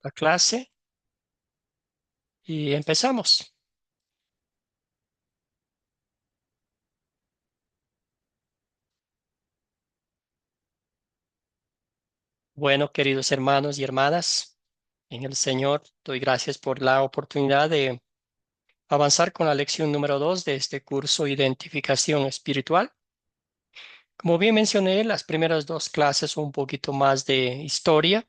la clase y empezamos. Bueno, queridos hermanos y hermanas, en el Señor, doy gracias por la oportunidad de avanzar con la lección número 2 de este curso Identificación Espiritual. Como bien mencioné, las primeras dos clases son un poquito más de historia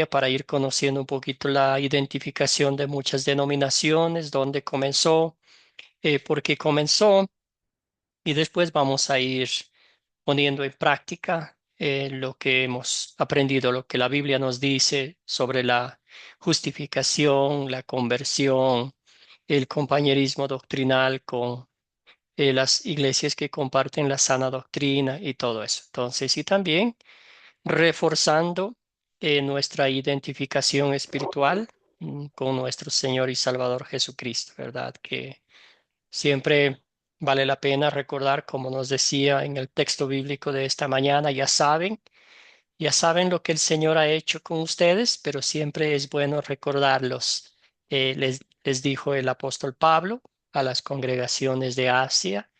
para ir conociendo un poquito la identificación de muchas denominaciones, dónde comenzó, por qué comenzó, y después vamos a ir poniendo en práctica lo que hemos aprendido, lo que la Biblia nos dice sobre la justificación, la conversión, el compañerismo doctrinal con las iglesias que comparten la sana doctrina y todo eso. Entonces, y también reforzando nuestra identificación espiritual con nuestro Señor y Salvador Jesucristo, ¿verdad? Que siempre vale la pena recordar, como nos decía en el texto bíblico de esta mañana, ya saben lo que el Señor ha hecho con ustedes, pero siempre es bueno recordarlos. Les dijo el apóstol Pablo a las congregaciones de Asia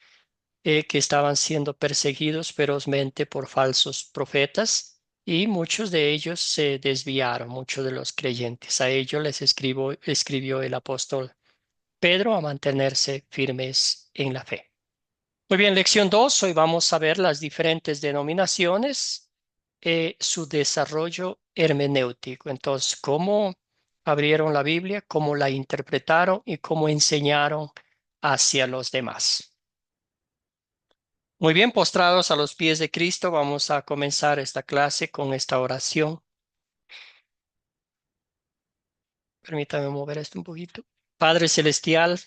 que estaban siendo perseguidos ferozmente por falsos profetas y muchos de ellos se desviaron, muchos de los creyentes. A ellos les escribió el apóstol Pedro a mantenerse firmes en la fe. Muy bien, lección 2. Hoy vamos a ver las diferentes denominaciones, su desarrollo hermenéutico. Entonces, cómo abrieron la Biblia, cómo la interpretaron y cómo enseñaron hacia los demás. Muy bien, postrados a los pies de Cristo, vamos a comenzar esta clase con esta oración. Permítame mover esto un poquito. Padre Celestial,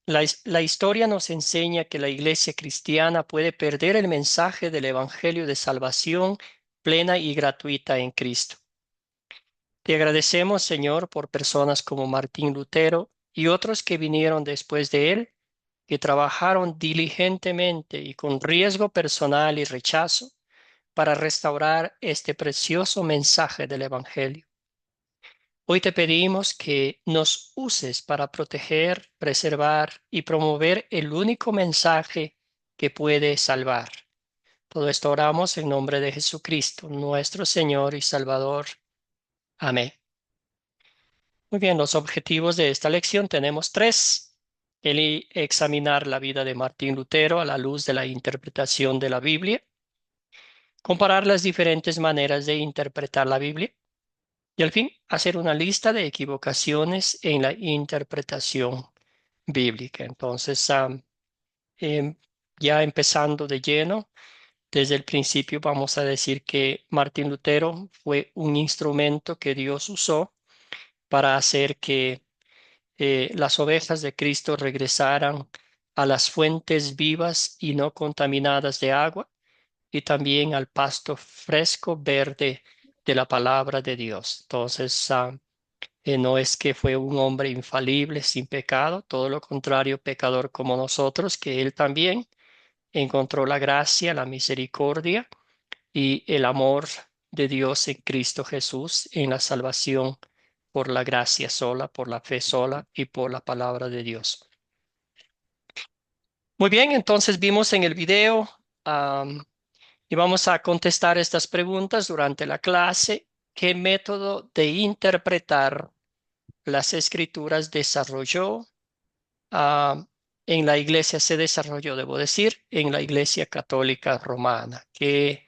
la historia nos enseña que la iglesia cristiana puede perder el mensaje del Evangelio de salvación plena y gratuita en Cristo. Te agradecemos, Señor, por personas como Martín Lutero y otros que vinieron después de él, que trabajaron diligentemente y con riesgo personal y rechazo para restaurar este precioso mensaje del Evangelio. Hoy te pedimos que nos uses para proteger, preservar y promover el único mensaje que puede salvar. Todo esto oramos en nombre de Jesucristo, nuestro Señor y Salvador. Amén. Muy bien, los objetivos de esta lección tenemos tres. El examinar la vida de Martín Lutero a la luz de la interpretación de la Biblia, comparar las diferentes maneras de interpretar la Biblia, y al fin, hacer una lista de equivocaciones en la interpretación bíblica. Entonces, em, ya empezando de lleno, desde el principio vamos a decir que Martín Lutero fue un instrumento que Dios usó para hacer que las ovejas de Cristo regresaran a las fuentes vivas y no contaminadas de agua y también al pasto fresco verde de la palabra de Dios. Entonces, no es que fue un hombre infalible, sin pecado, todo lo contrario, pecador como nosotros, que él también encontró la gracia, la misericordia y el amor de Dios en Cristo Jesús en la salvación por la gracia sola, por la fe sola y por la palabra de Dios. Muy bien, entonces vimos en el video y vamos a contestar estas preguntas durante la clase. ¿Qué método de interpretar las escrituras desarrolló en la iglesia, se desarrolló, debo decir, en la iglesia católica romana, que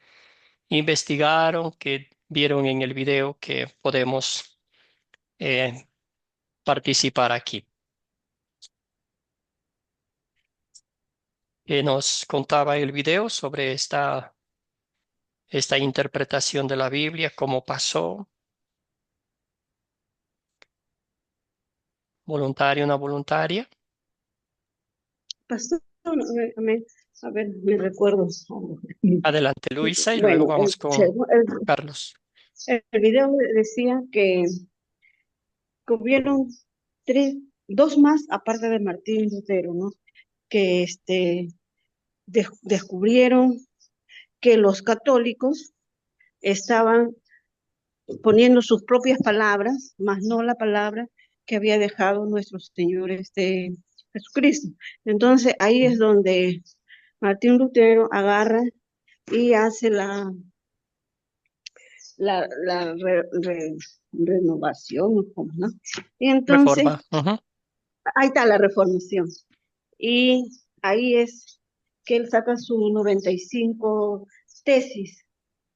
investigaron, que vieron en el video que podemos eh, participar aquí? Nos contaba el video sobre esta interpretación de la Biblia, cómo pasó, voluntario, una voluntaria. Pastor, a ver, me recuerdo. Adelante, Luisa, y luego Bueno, vamos con Carlos. el video decía que hubieron dos más aparte de Martín Lutero, ¿no? Que descubrieron que los católicos estaban poniendo sus propias palabras, más no la palabra que había dejado nuestro Señor Jesucristo. Entonces ahí es donde Martín Lutero agarra y hace la renovación, ¿no? Y entonces, Reforma. Ujú. ahí está la reformación. Y ahí es que él saca su 95 tesis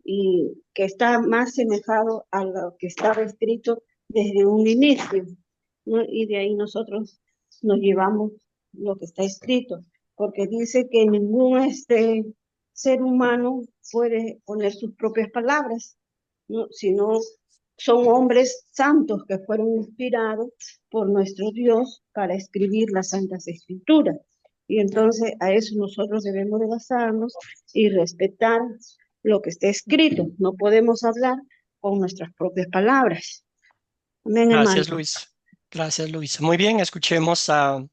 y que está más semejado a lo que estaba escrito desde un inicio, ¿no? Y de ahí nosotros nos llevamos lo que está escrito, porque dice que ningún ser humano puede poner sus propias palabras, ¿no? Sino son hombres santos que fueron inspirados por nuestro Dios para escribir las Santas Escrituras. Y entonces a eso nosotros debemos de basarnos y respetar lo que está escrito. No podemos hablar con nuestras propias palabras. Amén, hermano. Gracias, Luis. Gracias, Luis. Muy bien, escuchemos a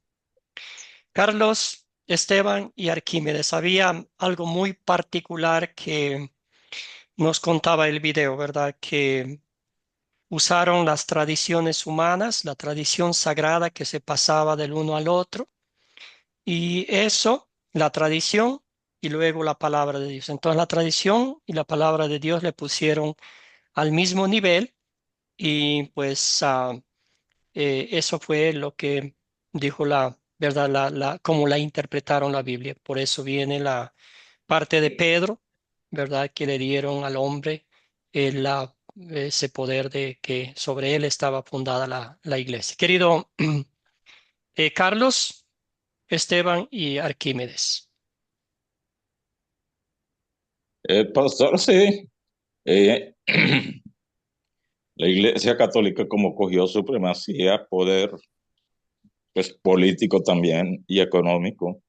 Carlos, Esteban y Arquímedes. Había algo muy particular que nos contaba el video, ¿verdad? Que usaron las tradiciones humanas, la tradición sagrada que se pasaba del uno al otro, y eso, la tradición y luego la palabra de Dios. Entonces la tradición y la palabra de Dios le pusieron al mismo nivel y pues eso fue lo que dijo la verdad, cómo la interpretaron la Biblia. Por eso viene la parte de Pedro, ¿verdad? Que le dieron al hombre ese poder de que sobre él estaba fundada la iglesia. Querido Carlos, Esteban y Arquímedes. Pastor, sí. Eh, la Iglesia Católica como cogió supremacía, poder, pues político también y económico,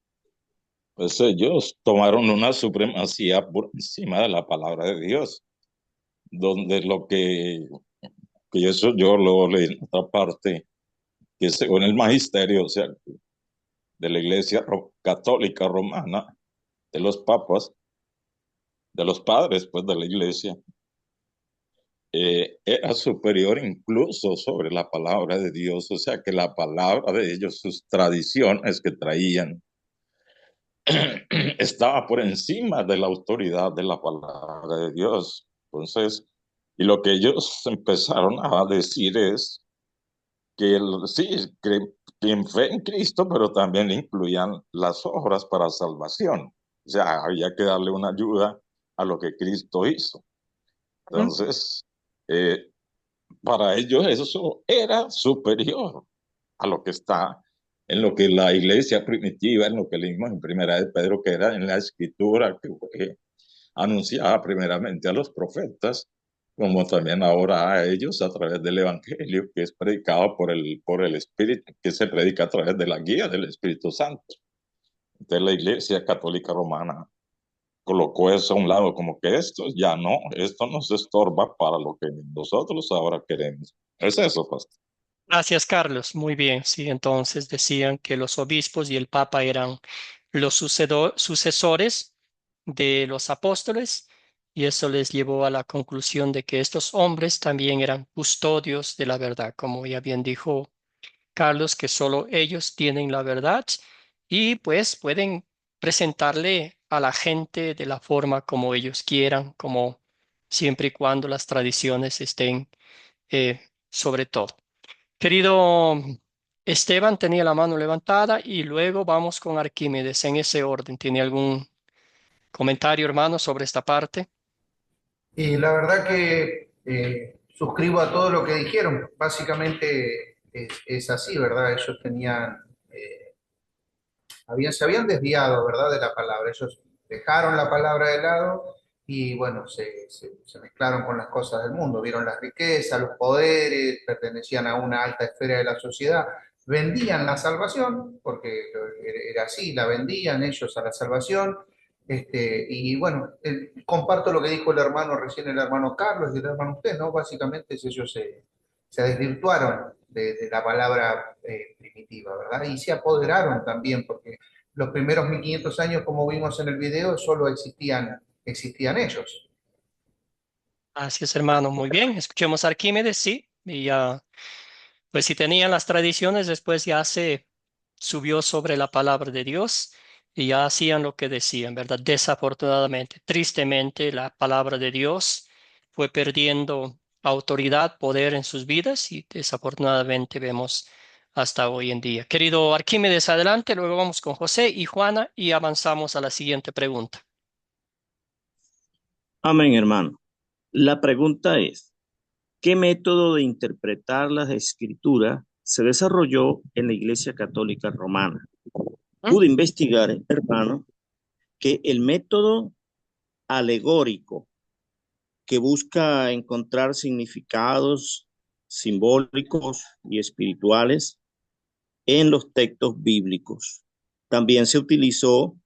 pues ellos tomaron una supremacía por encima de la palabra de Dios, donde que eso yo lo leí en otra parte, que según el magisterio, o sea, de la Iglesia Católica Romana, de los papas, de los padres, pues de la Iglesia, era superior incluso sobre la palabra de Dios, o sea que la palabra de ellos, sus tradiciones que traían, estaba por encima de la autoridad de la palabra de Dios. Entonces, y lo que ellos empezaron a decir es que sí, que en fe en Cristo, pero también incluían las obras para salvación. O sea, había que darle una ayuda a lo que Cristo hizo. Ujú. Entonces, eh, para ellos eso era superior a lo que está en lo que la iglesia primitiva, en lo que leímos en Primera de Pedro, que era en la escritura que fue anunciada primeramente a los profetas, como también ahora a ellos a través del Evangelio, que es predicado por el Espíritu, que se predica a través de la guía del Espíritu Santo. Entonces la iglesia católica romana colocó eso a un lado, como que esto ya no, esto nos estorba para lo que nosotros ahora queremos. Es eso, pastor. Gracias, Carlos. Muy bien. Sí, entonces decían que los obispos y el papa eran los sucesores de los apóstoles y eso les llevó a la conclusión de que estos hombres también eran custodios de la verdad, como ya bien dijo Carlos, que solo ellos tienen la verdad y pues pueden presentarle a la gente de la forma como ellos quieran, como siempre y cuando las tradiciones estén sobre todo. Querido Esteban, tenía la mano levantada y luego vamos con Arquímedes en ese orden. ¿Tiene algún comentario, hermano, sobre esta parte? Y la verdad que suscribo a todo lo que dijeron. Básicamente es así, ¿verdad? Ellos se habían desviado, ¿verdad? De la palabra. Ellos dejaron la palabra de lado y, bueno, se mezclaron con las cosas del mundo. Vieron las riquezas, los poderes, pertenecían a una alta esfera de la sociedad. Vendían la salvación, porque era así, la vendían ellos a la salvación. Y bueno, comparto lo que dijo el hermano recién, el hermano Carlos y el hermano usted, ¿no? Básicamente ellos se desvirtuaron de la palabra primitiva, ¿verdad? Y se apoderaron también, porque los primeros 1500 años, como vimos en el video, solo existían ellos. Gracias, hermano. Muy bien. Escuchemos a Arquímedes, sí. Y ya, pues si tenían las tradiciones, después ya se subió sobre la palabra de Dios y ya hacían lo que decían, ¿verdad? Desafortunadamente, tristemente, la palabra de Dios fue perdiendo autoridad, poder en sus vidas y desafortunadamente vemos hasta hoy en día. Querido Arquímedes, adelante. Luego vamos con José y Juana y avanzamos a la siguiente pregunta. Amén, hermano. La pregunta es, ¿qué método de interpretar las escrituras se desarrolló en la Iglesia Católica Romana? ¿Mm? Pude investigar, hermano, que el método alegórico que busca encontrar significados simbólicos y espirituales en los textos bíblicos. También se utilizó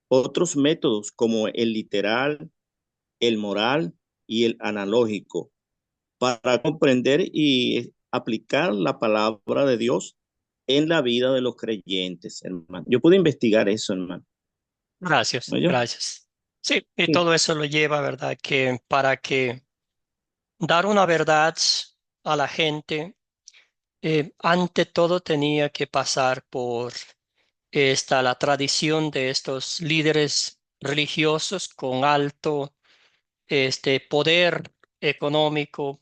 otros métodos como el literal, el moral y el analógico para comprender y aplicar la palabra de Dios en la vida de los creyentes, hermano. Yo pude investigar eso, hermano. Gracias, ¿No yo? gracias. Sí, y Sí. todo eso lo lleva, ¿verdad? Que para que dar una verdad a la gente, ante todo tenía que pasar por la tradición de estos líderes religiosos con alto poder económico,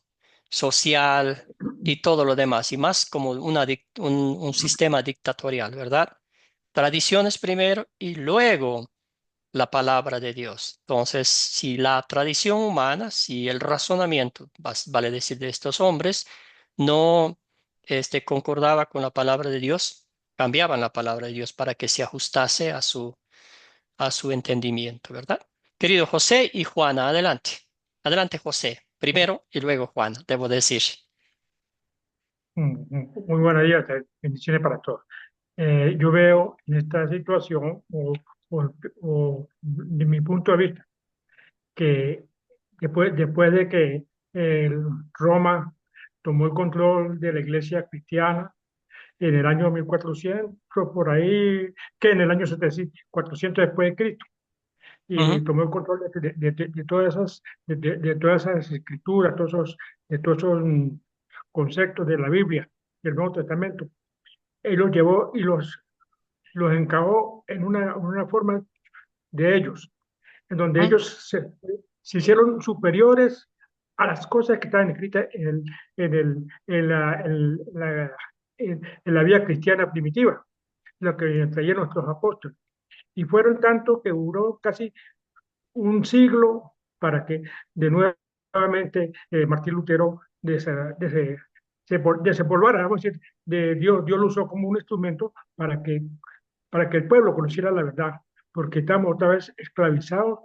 social y todo lo demás, y más como un sistema dictatorial, ¿verdad? Tradiciones primero y luego la palabra de Dios. Entonces, si la tradición humana, si el razonamiento, vale decir, de estos hombres, no concordaba con la palabra de Dios, cambiaban la palabra de Dios para que se ajustase a su entendimiento, ¿verdad? Querido José y Juana, adelante. Adelante, José. Primero y luego Juana, debo decir. Muy buenos días, bendiciones para todos. Yo veo en esta situación, o- de mi punto de vista, que después de que Roma tomó el control de la iglesia cristiana en el año 1400, por ahí, que en el año 700, 400 después de Cristo, y Ujú. tomó el control de todas de todas esas escrituras, de todos esos conceptos de la Biblia, del Nuevo Testamento. Él los llevó y los encajó en una forma de ellos, en donde Ujú. ellos se hicieron superiores a las cosas que estaban escritas en la vida cristiana primitiva, lo que traían nuestros apóstoles. Y fueron tanto que duró casi un siglo para que de nuevamente Martín Lutero desempolvara, vamos a decir, Dios lo usó como un instrumento para que el pueblo conociera la verdad, porque estamos otra vez esclavizados,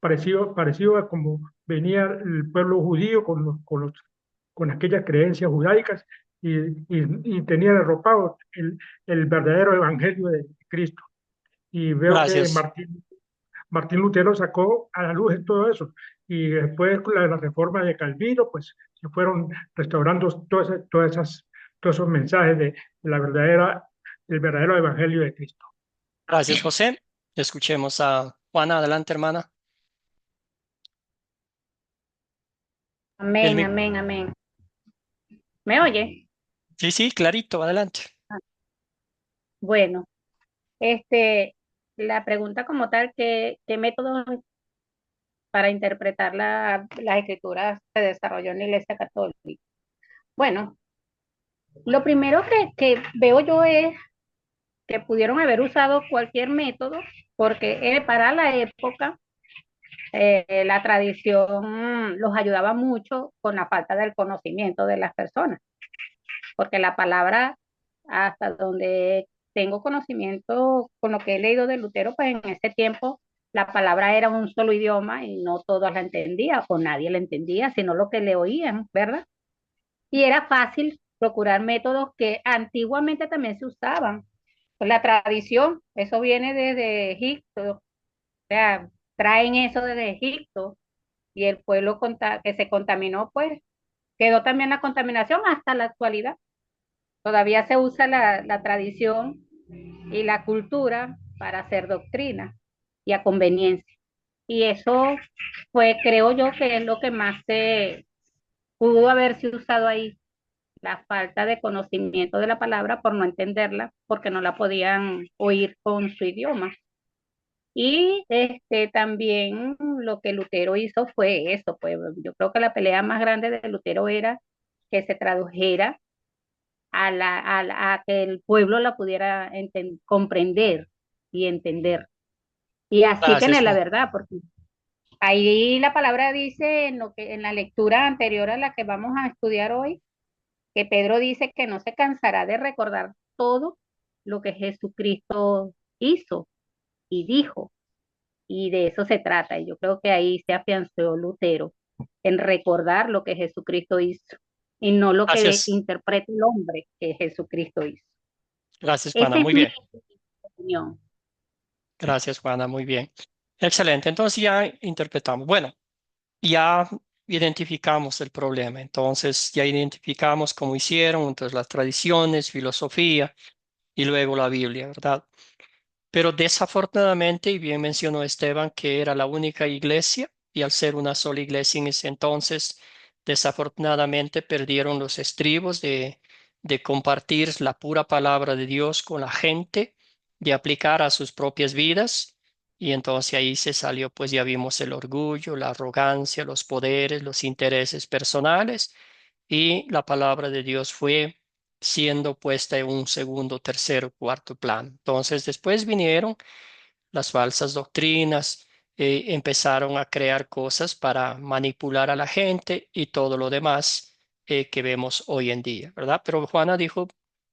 parecido a como venía el pueblo judío con aquellas creencias judaicas y tenían arropado el verdadero evangelio de Cristo. Y veo que Gracias. Martín Lutero sacó a la luz todo eso. Y después con la reforma de Calvino, pues se fueron restaurando todos esos mensajes de del verdadero evangelio de Cristo. Gracias, José. Escuchemos a Juana. Adelante, hermana. El Amén, mic- amén, amén. ¿Me oye? Sí, sí, clarito, adelante. Ah, bueno, la pregunta como tal, ¿qué método para interpretar las escrituras se desarrolló en la Iglesia Católica? Bueno, lo primero que veo yo es que pudieron haber usado cualquier método, porque para la época la tradición los ayudaba mucho con la falta del conocimiento de las personas, porque la palabra, hasta donde tengo conocimiento con lo que he leído de Lutero, pues en ese tiempo la palabra era un solo idioma y no todos la entendían o nadie la entendía, sino lo que le oían, ¿verdad? Y era fácil procurar métodos que antiguamente también se usaban. Pues la tradición, eso viene desde Egipto, o sea, traen eso desde Egipto y el pueblo que se contaminó, pues quedó también la contaminación hasta la actualidad. Todavía se usa la tradición y la cultura para hacer doctrina y a conveniencia. Y eso fue, creo yo, que es lo que más se pudo haberse usado ahí, la falta de conocimiento de la palabra por no entenderla, porque no la podían oír con su idioma. Y también lo que Lutero hizo fue eso, pues yo creo que la pelea más grande de Lutero era que se tradujera a que el pueblo la pudiera comprender y entender. Y así Gracias, tener la Juan. verdad, porque ahí la palabra dice en lo que en la lectura anterior a la que vamos a estudiar hoy, que Pedro dice que no se cansará de recordar todo lo que Jesucristo hizo y dijo, y de eso se trata. Y yo creo que ahí se afianzó Lutero en recordar lo que Jesucristo hizo y no lo que Gracias. interpreta el hombre que Jesucristo hizo. Gracias, Juana. Esa es Muy mi bien. opinión. Gracias, Juana. Muy bien. Excelente. Entonces ya interpretamos. Bueno, ya identificamos el problema. Entonces ya identificamos cómo hicieron, entonces las tradiciones, filosofía y luego la Biblia, ¿verdad? Pero desafortunadamente, y bien mencionó Esteban, que era la única iglesia, y al ser una sola iglesia en ese entonces, desafortunadamente perdieron los estribos de compartir la pura palabra de Dios con la gente, de aplicar a sus propias vidas. Y entonces ahí se salió, pues ya vimos el orgullo, la arrogancia, los poderes, los intereses personales y la palabra de Dios fue siendo puesta en un segundo, tercero, cuarto plano. Entonces después vinieron las falsas doctrinas, empezaron a crear cosas para manipular a la gente y todo lo demás que vemos hoy en día, ¿verdad? Pero Juana dijo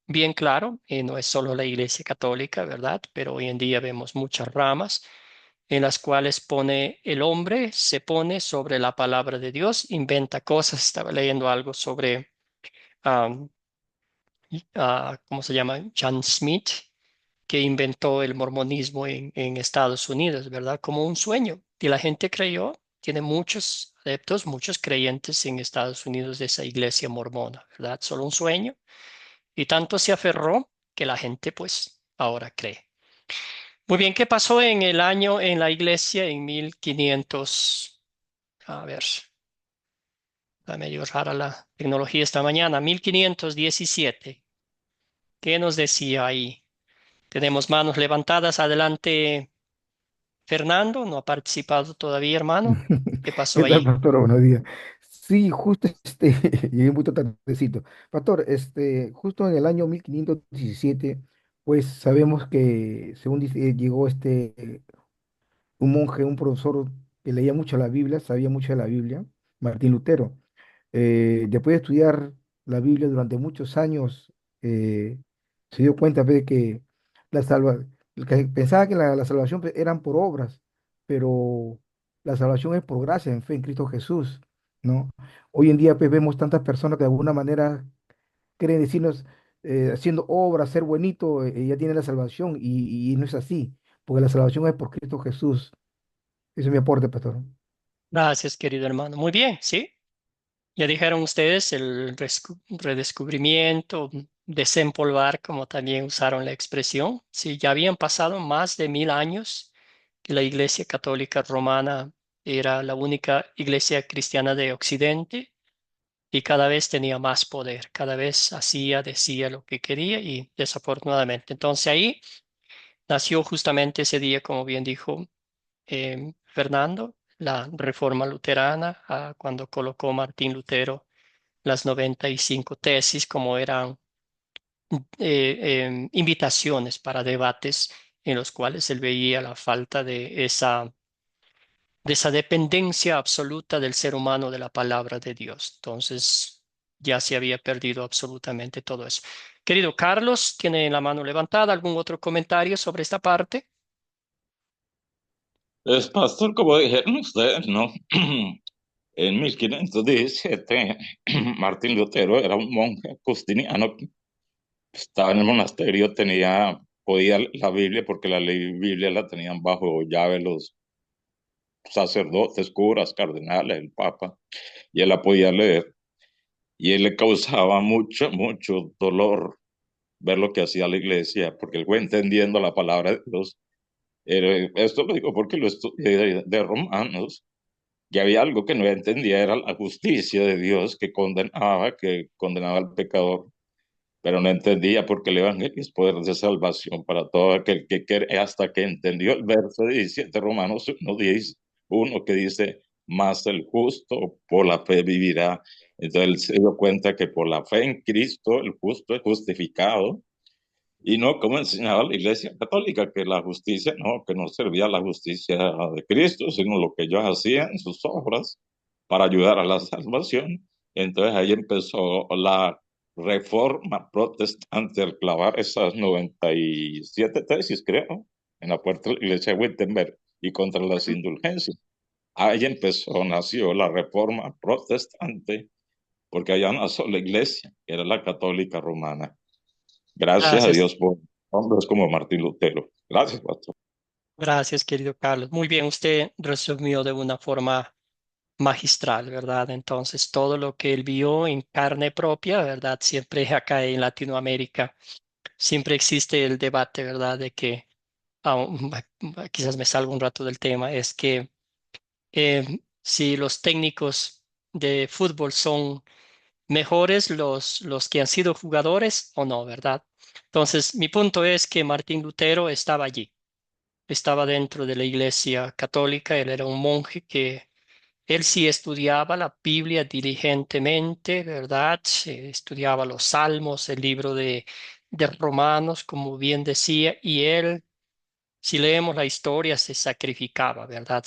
bien claro, no es solo la Iglesia Católica, ¿verdad? Pero hoy en día vemos muchas ramas en las cuales pone el hombre, se pone sobre la palabra de Dios, inventa cosas. Estaba leyendo algo sobre, um, ¿cómo se llama? John Smith, que inventó el mormonismo en Estados Unidos, ¿verdad? Como un sueño. Y la gente creyó, tiene muchos adeptos, muchos creyentes en Estados Unidos de esa iglesia mormona, ¿verdad? Solo un sueño. Y tanto se aferró que la gente pues ahora cree. Muy bien, ¿qué pasó en el año en la iglesia en 1500? A ver, está medio rara la tecnología esta mañana. 1517. ¿Qué nos decía ahí? Tenemos manos levantadas. Adelante, Fernando. No ha participado todavía, hermano. ¿Qué pasó ¿Qué tal, ahí? pastor? Buenos días. Sí, justo llegué un poquito tardecito. Pastor, justo en el año 1517, pues sabemos que, según dice, llegó un monje, un profesor que leía mucho la Biblia, sabía mucho de la Biblia, Martín Lutero. Después de estudiar la Biblia durante muchos años, se dio cuenta pues, de que la salva, que pensaba que la salvación pues, eran por obras, pero la salvación es por gracia, en fe en Cristo Jesús, ¿no? Hoy en día pues, vemos tantas personas que de alguna manera creen decirnos, haciendo obras, ser bonito, ya tienen la salvación, y no es así, porque la salvación es por Cristo Jesús. Ese es mi aporte, pastor. Gracias, querido hermano. Muy bien, ¿sí? Ya dijeron ustedes el redescubrimiento, desempolvar, como también usaron la expresión. Sí, ya habían pasado más de 1000 años que la Iglesia Católica Romana era la única iglesia cristiana de Occidente y cada vez tenía más poder, cada vez hacía, decía lo que quería y desafortunadamente. Entonces ahí nació justamente ese día, como bien dijo Fernando, la reforma luterana, cuando colocó Martín Lutero las 95 tesis como eran invitaciones para debates en los cuales él veía la falta de esa dependencia absoluta del ser humano de la palabra de Dios. Entonces ya se había perdido absolutamente todo eso. Querido Carlos, tiene la mano levantada. ¿Algún otro comentario sobre esta parte? Es pastor, como dijeron ustedes, ¿no? En 1517, Martín Lutero era un monje agustiniano que estaba en el monasterio, podía la Biblia, porque Biblia la tenían bajo llave los sacerdotes, curas, cardenales, el papa, y él la podía leer. Y él le causaba mucho, mucho dolor ver lo que hacía la iglesia, porque él fue entendiendo la palabra de Dios Esto lo digo porque lo estudié de Romanos, y había algo que no entendía, era la justicia de Dios que condenaba al pecador, pero no entendía porque el Evangelio es poder de salvación para todo aquel que quiere, hasta que entendió el verso 17, Romanos 1:10, uno que dice, más el justo por la fe vivirá. Entonces él se dio cuenta que por la fe en Cristo el justo es justificado, y no como enseñaba la Iglesia Católica, que la justicia, no, que no servía la justicia de Cristo, sino lo que ellos hacían en sus obras para ayudar a la salvación. Entonces ahí empezó la reforma protestante al clavar esas 97 tesis, creo, en la puerta de la Iglesia de Wittenberg y contra las indulgencias. Ahí empezó, nació la reforma protestante, porque había una sola iglesia, que era la católica romana. Gracias a Gracias, Dios por hombres como Martín Lutero. Gracias, pastor. gracias, querido Carlos. Muy bien, usted resumió de una forma magistral, ¿verdad? Entonces, todo lo que él vio en carne propia, ¿verdad? Siempre acá en Latinoamérica, siempre existe el debate, ¿verdad? De que, aún- quizás me salgo un rato del tema, es que si los técnicos de fútbol son mejores los que han sido jugadores o no, ¿verdad? Entonces, mi punto es que Martín Lutero estaba allí, estaba dentro de la Iglesia Católica, él era un monje que él sí estudiaba la Biblia diligentemente, ¿verdad? Estudiaba los Salmos, el libro de Romanos, como bien decía, y él, si leemos la historia, se sacrificaba, ¿verdad?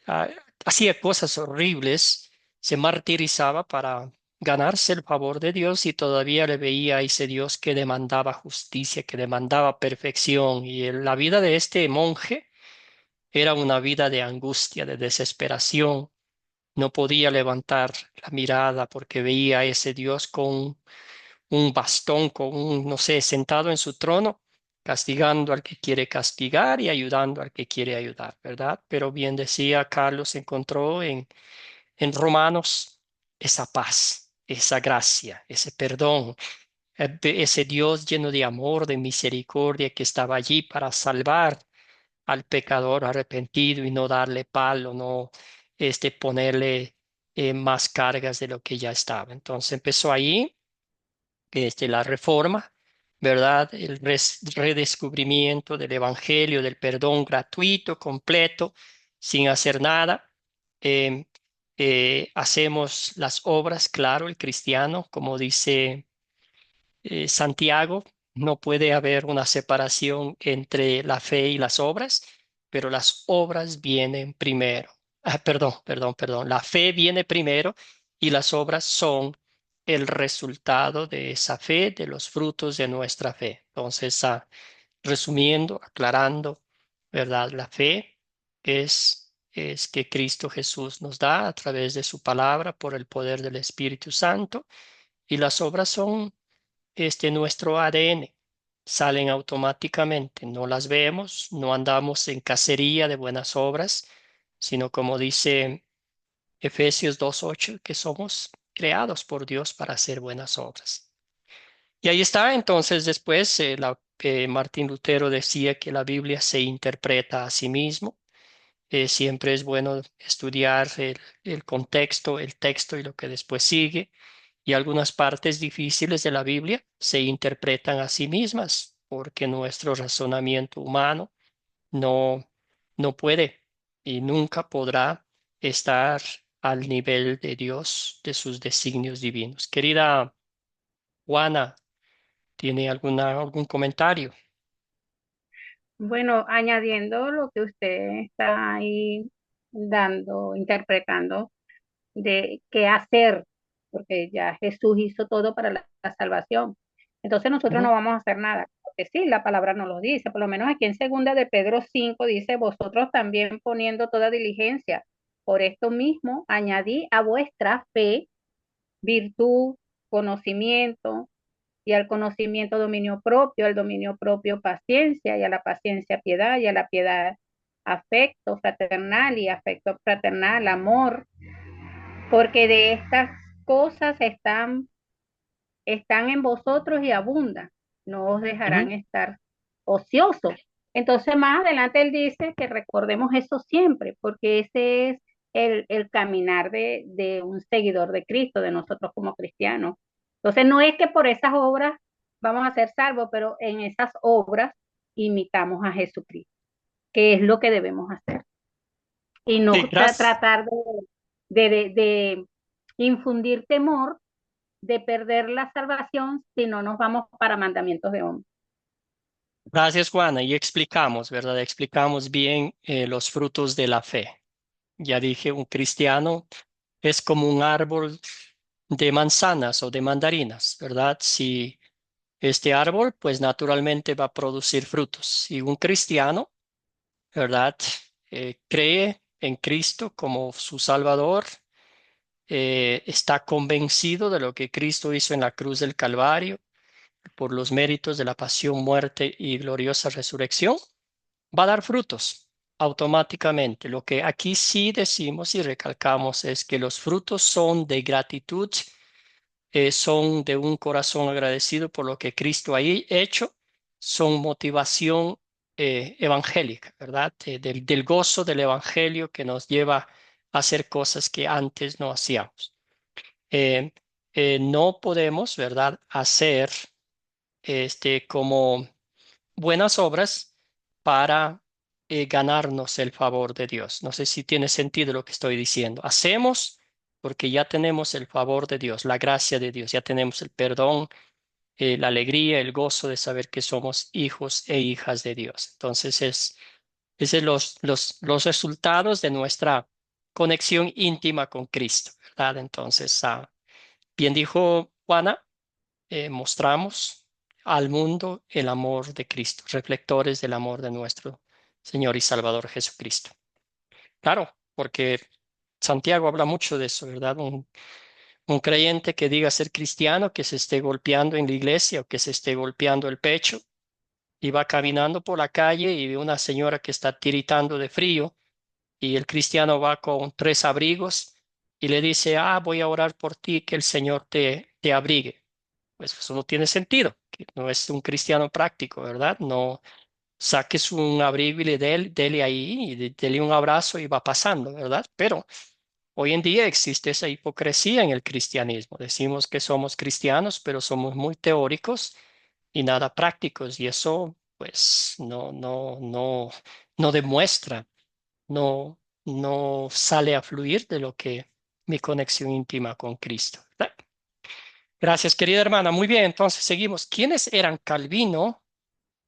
Ah, hacía cosas horribles, se martirizaba para ganarse el favor de Dios y todavía le veía a ese Dios que demandaba justicia, que demandaba perfección. Y la vida de este monje era una vida de angustia, de desesperación. No podía levantar la mirada porque veía a ese Dios con un bastón, con un, no sé, sentado en su trono, castigando al que quiere castigar y ayudando al que quiere ayudar, ¿verdad? Pero bien decía Carlos, encontró en Romanos esa paz, esa gracia, ese perdón, ese Dios lleno de amor, de misericordia que estaba allí para salvar al pecador arrepentido y no darle palo, no ponerle más cargas de lo que ya estaba. Entonces empezó ahí la reforma, ¿verdad? El redescubrimiento del evangelio, del perdón gratuito, completo, sin hacer nada. Eh, hacemos las obras, claro, el cristiano, como dice Santiago, no puede haber una separación entre la fe y las obras, pero las obras vienen primero. Perdón. La fe viene primero y las obras son el resultado de esa fe, de los frutos de nuestra fe. Entonces, resumiendo, aclarando, ¿verdad? La fe es que Cristo Jesús nos da a través de su palabra por el poder del Espíritu Santo y las obras son nuestro ADN, salen automáticamente, no las vemos, no andamos en cacería de buenas obras, sino como dice Efesios 2:8, que somos creados por Dios para hacer buenas obras. Y ahí está, entonces después Martín Lutero decía que la Biblia se interpreta a sí mismo. Siempre es bueno estudiar el contexto, el texto y lo que después sigue, y algunas partes difíciles de la Biblia se interpretan a sí mismas porque nuestro razonamiento humano no, no puede y nunca podrá estar al nivel de Dios, de sus designios divinos. Querida Juana, ¿tiene algún comentario? Bueno, añadiendo lo que usted está ahí dando, interpretando de qué hacer, porque ya Jesús hizo todo para la salvación. Entonces nosotros no Ujú. vamos a hacer nada. Porque sí, la palabra nos lo dice, por lo menos aquí en segunda de Pedro 5 dice, vosotros también poniendo toda diligencia. Por esto mismo añadí a vuestra fe virtud, conocimiento, y al conocimiento dominio propio, al dominio propio paciencia, y a la paciencia piedad, y a la piedad afecto fraternal, y afecto fraternal amor, porque de estas cosas están en vosotros y abundan, no os dejarán Ujú. estar ociosos. Entonces, más adelante él dice que recordemos eso siempre, porque ese es el caminar de un seguidor de Cristo, de nosotros como cristianos. Entonces, no es que por esas obras vamos a ser salvos, pero en esas obras imitamos a Jesucristo, que es lo que debemos hacer. Y no Sí, gracias. tratar de infundir temor de perder la salvación si no nos vamos para mandamientos de hombre. Gracias, Juana. Y explicamos, ¿verdad? Explicamos bien los frutos de la fe. Ya dije, un cristiano es como un árbol de manzanas o de mandarinas, ¿verdad? Si este árbol, pues naturalmente va a producir frutos. Si un cristiano, ¿verdad? Cree en Cristo como su Salvador, está convencido de lo que Cristo hizo en la cruz del Calvario por los méritos de la pasión, muerte y gloriosa resurrección, va a dar frutos automáticamente. Lo que aquí sí decimos y recalcamos es que los frutos son de gratitud, son de un corazón agradecido por lo que Cristo ha hecho, son motivación evangélica, ¿verdad? Del gozo del evangelio que nos lleva a hacer cosas que antes no hacíamos. Eh, no podemos, ¿verdad?, hacer como buenas obras para ganarnos el favor de Dios. No sé si tiene sentido lo que estoy diciendo. Hacemos porque ya tenemos el favor de Dios, la gracia de Dios, ya tenemos el perdón, la alegría, el gozo de saber que somos hijos e hijas de Dios. Entonces, es los resultados de nuestra conexión íntima con Cristo, ¿verdad? Entonces, bien dijo Juana, mostramos al mundo el amor de Cristo, reflectores del amor de nuestro Señor y Salvador Jesucristo. Claro, porque Santiago habla mucho de eso, ¿verdad? Un creyente que diga ser cristiano, que se esté golpeando en la iglesia o que se esté golpeando el pecho y va caminando por la calle y ve una señora que está tiritando de frío y el cristiano va con 3 abrigos y le dice, voy a orar por ti, que el Señor te abrigue. Pues eso no tiene sentido, que no es un cristiano práctico, ¿verdad? No saques un abrigo y dele ahí, y dele un abrazo y va pasando, ¿verdad? Pero hoy en día existe esa hipocresía en el cristianismo. Decimos que somos cristianos, pero somos muy teóricos y nada prácticos, y eso, pues, no demuestra, no sale a fluir de lo que mi conexión íntima con Cristo, ¿verdad? Gracias, querida hermana. Muy bien, entonces seguimos. ¿Quiénes eran Calvino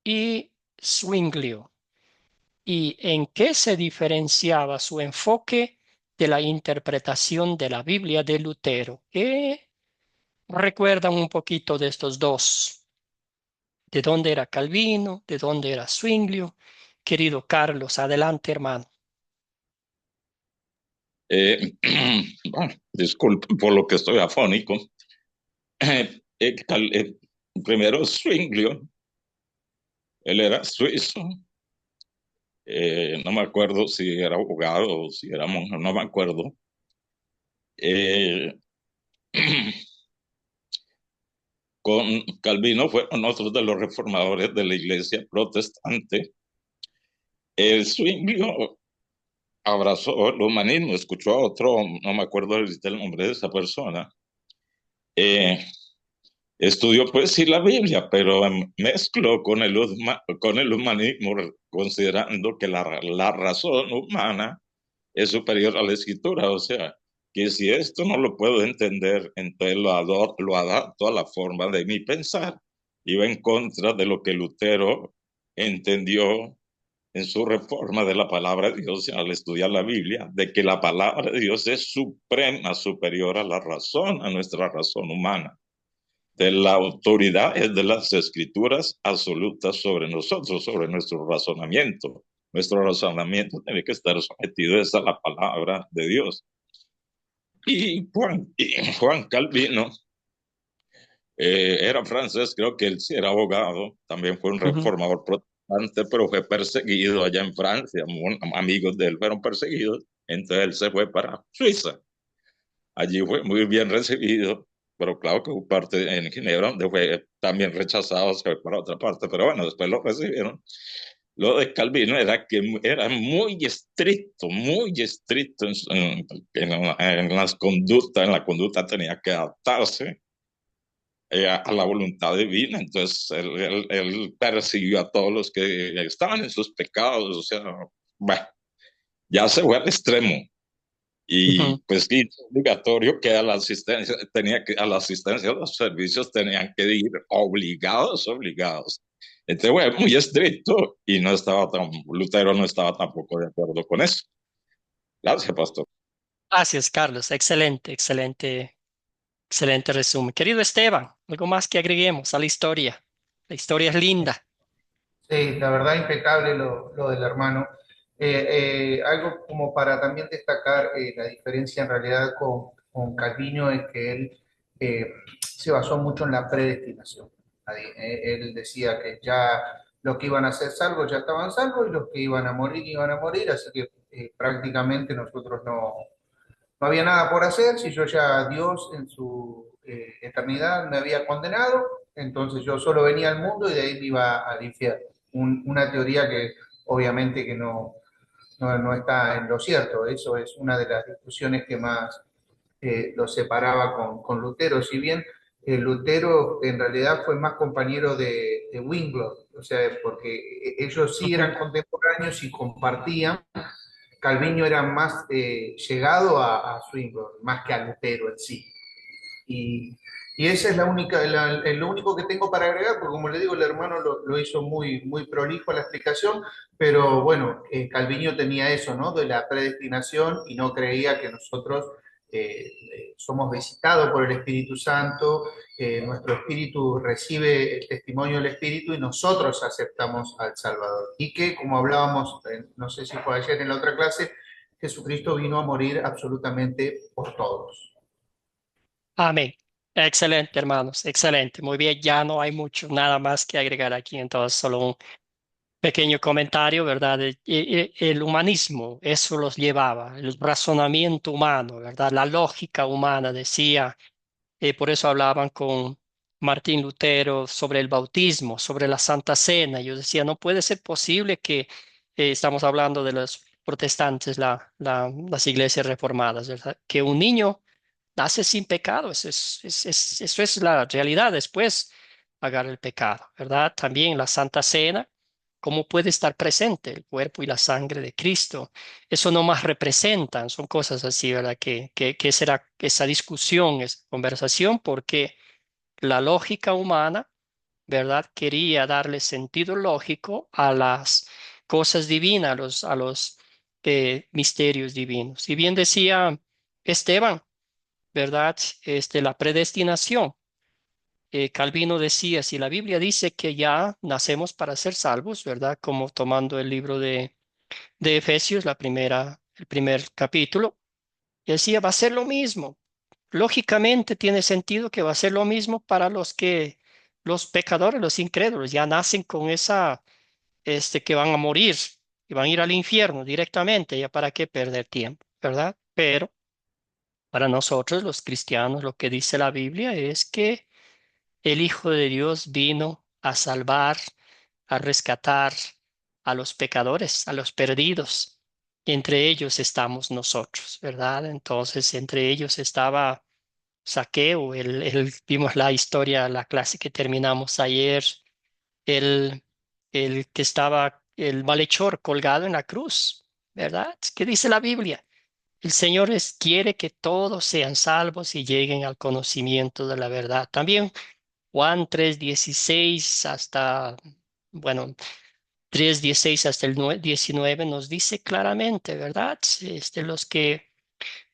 y Zwinglio? ¿Y en qué se diferenciaba su enfoque de la interpretación de la Biblia de Lutero? ¿Qué recuerdan un poquito de estos dos? ¿De dónde era Calvino? ¿De dónde era Zwinglio? Querido Carlos, adelante, hermano. Bueno, disculpen por lo que estoy afónico. Primero Zwinglio, él era suizo. No me acuerdo si era abogado o si era monje, no me acuerdo. Eh, con Calvino fueron otros de los reformadores de la iglesia protestante. El Zwinglio abrazó el humanismo, escuchó a otro, no me acuerdo el nombre de esa persona. Eh, Estudió pues sí la Biblia, pero mezcló con el humanismo, considerando que la razón humana es superior a la escritura. O sea, que si esto no lo puedo entender, entonces lo adapto a la forma de mi pensar. Iba en contra de lo que Lutero entendió en su reforma de la palabra de Dios al estudiar la Biblia, de que la palabra de Dios es suprema, superior a la razón, a nuestra razón humana. De la autoridad es de las escrituras absolutas sobre nosotros, sobre nuestro razonamiento. Nuestro razonamiento tiene que estar sometido a la palabra de Dios. Y Juan Calvino era francés, creo que él sí era abogado, también fue un Ujú. reformador protestante, pero fue perseguido allá en Francia. Amigos de él fueron perseguidos, entonces él se fue para Suiza. Allí fue muy bien recibido, pero claro que hubo parte en Ginebra donde fue también rechazado, se fue para otra parte, pero bueno, después lo recibieron. Lo de Calvino era que era muy estricto en las conductas, en la conducta tenía que adaptarse a la voluntad divina. Entonces, él persiguió a todos los que estaban en sus pecados, o sea, bueno, ya se fue al extremo. Y Ujú. pues sí, es obligatorio que a la asistencia, a la asistencia a los servicios tenían que ir obligados. Entonces, bueno, muy estricto y no estaba Lutero no estaba tampoco de acuerdo con eso. Gracias, pastor. Gracias, Carlos. Excelente resumen. Querido Esteban, algo más que agreguemos a la historia. La historia es linda. Sí, la verdad impecable lo del hermano. Algo como para también destacar la diferencia en realidad con Calvino es que él se basó mucho en la predestinación. Él decía que ya los que iban a ser salvos ya estaban salvos y los que iban a morir, así que prácticamente nosotros no había nada por hacer. Si yo ya Dios en su eternidad me había condenado, entonces yo solo venía al mundo y de ahí me iba al infierno. Una teoría que obviamente que no está en lo cierto. Eso es una de las discusiones que más lo separaba con Lutero. Si bien Lutero en realidad fue más compañero de Zwinglio, o sea, porque ellos sí Ujú. eran contemporáneos y compartían. Calviño era más llegado a Swinburne, más que a Lutero en sí. Y, y esa es lo único que tengo para agregar, porque como le digo, el hermano lo hizo muy prolijo la explicación, pero bueno, Calviño tenía eso, ¿no? De la predestinación y no creía que nosotros somos visitados por el Espíritu Santo, nuestro espíritu recibe el testimonio del Espíritu y nosotros aceptamos al Salvador. Y que, como hablábamos, no sé si fue ayer en la otra clase, Jesucristo vino a morir absolutamente por todos. Amén. Excelente, hermanos. Excelente. Muy bien. Ya no hay mucho, nada más que agregar aquí. Entonces, solo un pequeño comentario, ¿verdad? El humanismo, eso los llevaba, el razonamiento humano, ¿verdad? La lógica humana decía, por eso hablaban con Martín Lutero sobre el bautismo, sobre la Santa Cena. Yo decía, no puede ser posible que estamos hablando de los protestantes, las iglesias reformadas, ¿verdad? Que un niño nace sin pecado, eso es la realidad. Después pagar el pecado, ¿verdad? También la Santa Cena, ¿cómo puede estar presente el cuerpo y la sangre de Cristo? Eso no más representan, son cosas así, ¿verdad? Que será esa discusión, esa conversación, porque la lógica humana, ¿verdad? Quería darle sentido lógico a las cosas divinas, a los misterios divinos. Si bien decía Esteban, ¿verdad? La predestinación. Calvino decía, si la Biblia dice que ya nacemos para ser salvos, ¿verdad? Como tomando el libro de Efesios, el primer capítulo, y decía, va a ser lo mismo. Lógicamente tiene sentido que va a ser lo mismo para los pecadores, los incrédulos, ya nacen con que van a morir y van a ir al infierno directamente, ya para qué perder tiempo, ¿verdad? Pero para nosotros, los cristianos, lo que dice la Biblia es que el Hijo de Dios vino a salvar, a rescatar a los pecadores, a los perdidos. Y entre ellos estamos nosotros, ¿verdad? Entonces, entre ellos estaba Saqueo, vimos la historia, la clase que terminamos ayer, el, el que estaba, el malhechor colgado en la cruz, ¿verdad? ¿Qué dice la Biblia? El Señor quiere que todos sean salvos y lleguen al conocimiento de la verdad. También Juan 3:16 hasta, bueno, 3:16 hasta el 19 nos dice claramente, ¿verdad? Los que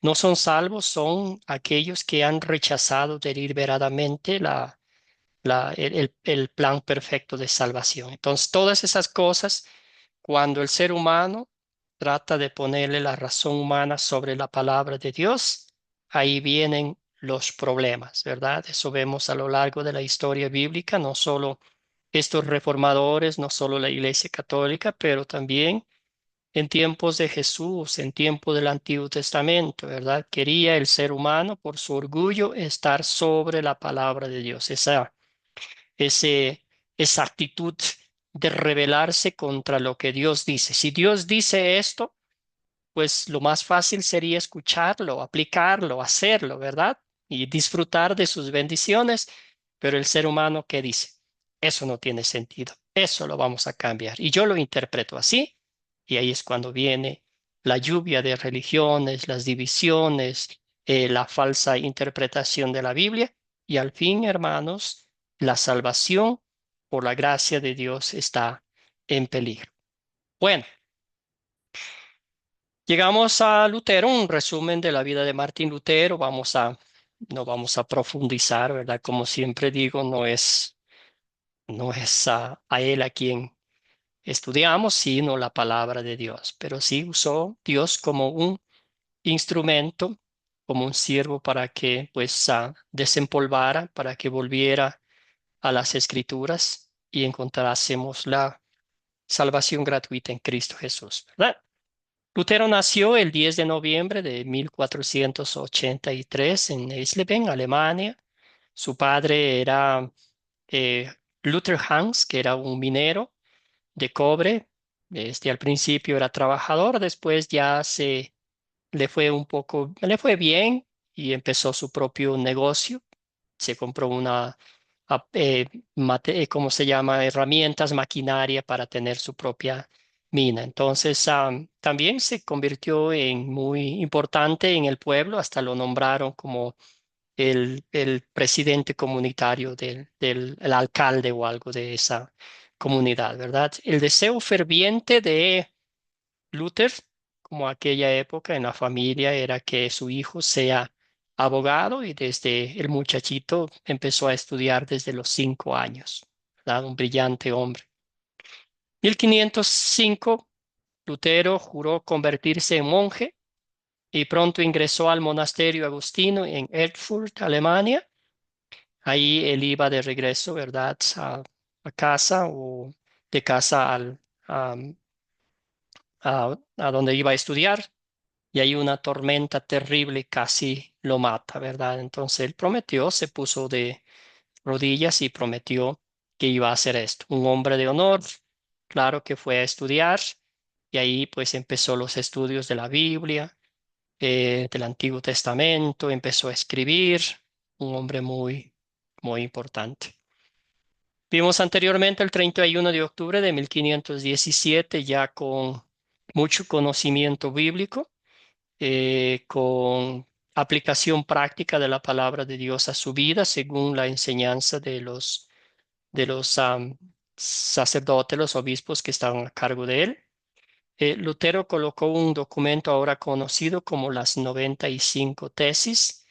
no son salvos son aquellos que han rechazado deliberadamente el plan perfecto de salvación. Entonces, todas esas cosas, cuando el ser humano trata de ponerle la razón humana sobre la palabra de Dios, ahí vienen los problemas, ¿verdad? Eso vemos a lo largo de la historia bíblica, no solo estos reformadores, no solo la Iglesia Católica, pero también en tiempos de Jesús, en tiempos del Antiguo Testamento, ¿verdad? Quería el ser humano, por su orgullo, estar sobre la palabra de Dios. Ese, esa actitud de rebelarse contra lo que Dios dice. Si Dios dice esto, pues lo más fácil sería escucharlo, aplicarlo, hacerlo, ¿verdad? Y disfrutar de sus bendiciones. Pero el ser humano, ¿qué dice? Eso no tiene sentido. Eso lo vamos a cambiar. Y yo lo interpreto así. Y ahí es cuando viene la lluvia de religiones, las divisiones, la falsa interpretación de la Biblia. Y al fin, hermanos, la salvación por la gracia de Dios está en peligro. Bueno. Llegamos a Lutero, un resumen de la vida de Martín Lutero. No vamos a profundizar, ¿verdad? Como siempre digo, no es a él a quien estudiamos, sino la palabra de Dios. Pero sí usó Dios como un instrumento, como un siervo para que pues desempolvara, para que volviera a las Escrituras y encontrásemos la salvación gratuita en Cristo Jesús, ¿verdad? Lutero nació el 10 de noviembre de 1483 en Eisleben, Alemania. Su padre era eh, Luther Hans, que era un minero de cobre. Al principio era trabajador, después ya le fue bien y empezó su propio negocio. Se compró ¿cómo se llama? Herramientas, maquinaria para tener su propia mina. Entonces, también se convirtió en muy importante en el pueblo, hasta lo nombraron como el presidente comunitario el alcalde o algo de esa comunidad, ¿verdad? El deseo ferviente de Luther, como aquella época en la familia, era que su hijo sea abogado y desde el muchachito empezó a estudiar desde los 5 años, ¿verdad? Un brillante hombre. 1505, Lutero juró convertirse en monje y pronto ingresó al monasterio agustino en Erfurt, Alemania. Ahí él iba de regreso, ¿verdad? A casa o de casa a donde iba a estudiar. Y hay una tormenta terrible, casi lo mata, ¿verdad? Entonces él prometió, se puso de rodillas y prometió que iba a hacer esto. Un hombre de honor, claro que fue a estudiar y ahí pues empezó los estudios de la Biblia, del Antiguo Testamento, empezó a escribir, un hombre muy, muy importante. Vimos anteriormente el 31 de octubre de 1517 ya con mucho conocimiento bíblico con aplicación práctica de la palabra de Dios a su vida, según la enseñanza de los sacerdotes, los obispos que estaban a cargo de él. Lutero colocó un documento ahora conocido como las 95 tesis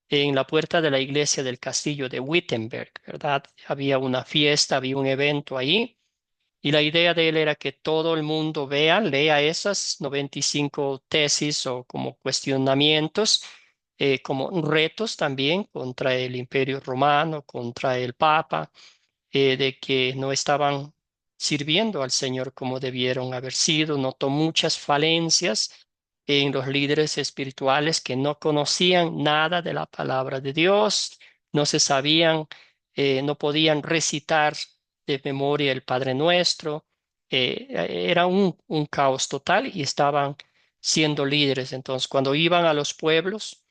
en la puerta de la iglesia del castillo de Wittenberg, ¿verdad? Había una fiesta, había un evento ahí y la idea de él era que todo el mundo lea esas 95 tesis o como cuestionamientos, como retos también contra el Imperio Romano, contra el Papa, de que no estaban sirviendo al Señor como debieron haber sido. Notó muchas falencias en los líderes espirituales que no conocían nada de la palabra de Dios, no se sabían, no podían recitar de memoria el Padre Nuestro. Era un caos total y estaban siendo líderes. Entonces, cuando iban a los pueblos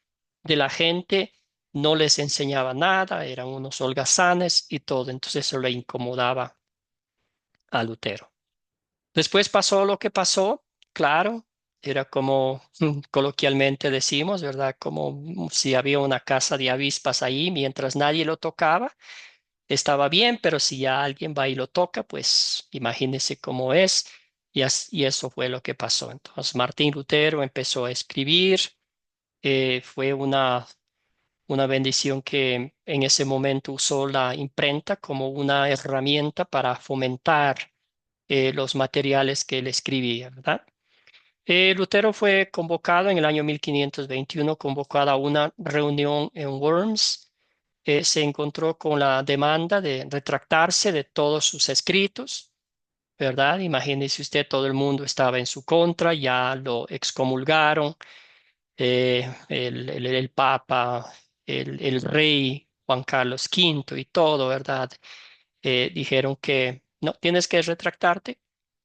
de la gente, no les enseñaba nada, eran unos holgazanes y todo, entonces eso le incomodaba a Lutero. Después pasó lo que pasó, claro, era como coloquialmente decimos, ¿verdad? Como si había una casa de avispas ahí mientras nadie lo tocaba, estaba bien, pero si ya alguien va y lo toca, pues imagínese cómo es. Y eso fue lo que pasó. Entonces Martín Lutero empezó a escribir, fue una bendición que en ese momento usó la imprenta como una herramienta para fomentar los materiales que él escribía, ¿verdad? Lutero fue convocado en el año 1521, convocado a una reunión en Worms. Se encontró con la demanda de retractarse de todos sus escritos, ¿verdad? Imagínese usted, todo el mundo estaba en su contra, ya lo excomulgaron el Papa, el rey Juan Carlos V y todo, ¿verdad? Dijeron que no, tienes que retractarte.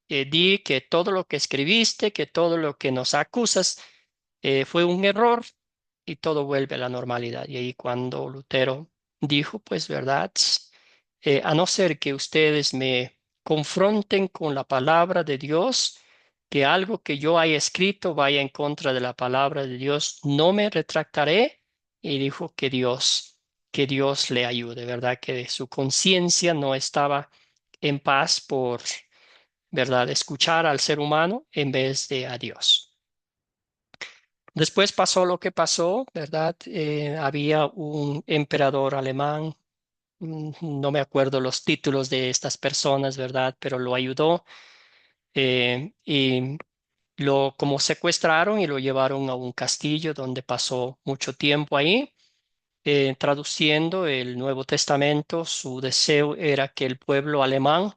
Di que todo lo que escribiste, que todo lo que nos acusas fue un error y todo vuelve a la normalidad. Y ahí cuando Lutero dijo, pues, verdad, a no ser que ustedes me confronten con la palabra de Dios, que algo que yo haya escrito vaya en contra de la palabra de Dios, no me retractaré. Y dijo que Dios le ayude, ¿verdad? Que su conciencia no estaba en paz por, ¿verdad? Escuchar al ser humano en vez de a Dios. Después pasó lo que pasó, ¿verdad? Había un emperador alemán, no me acuerdo los títulos de estas personas, ¿verdad? Pero lo ayudó y lo como secuestraron y lo llevaron a un castillo donde pasó mucho tiempo ahí. Traduciendo el Nuevo Testamento, su deseo era que el pueblo alemán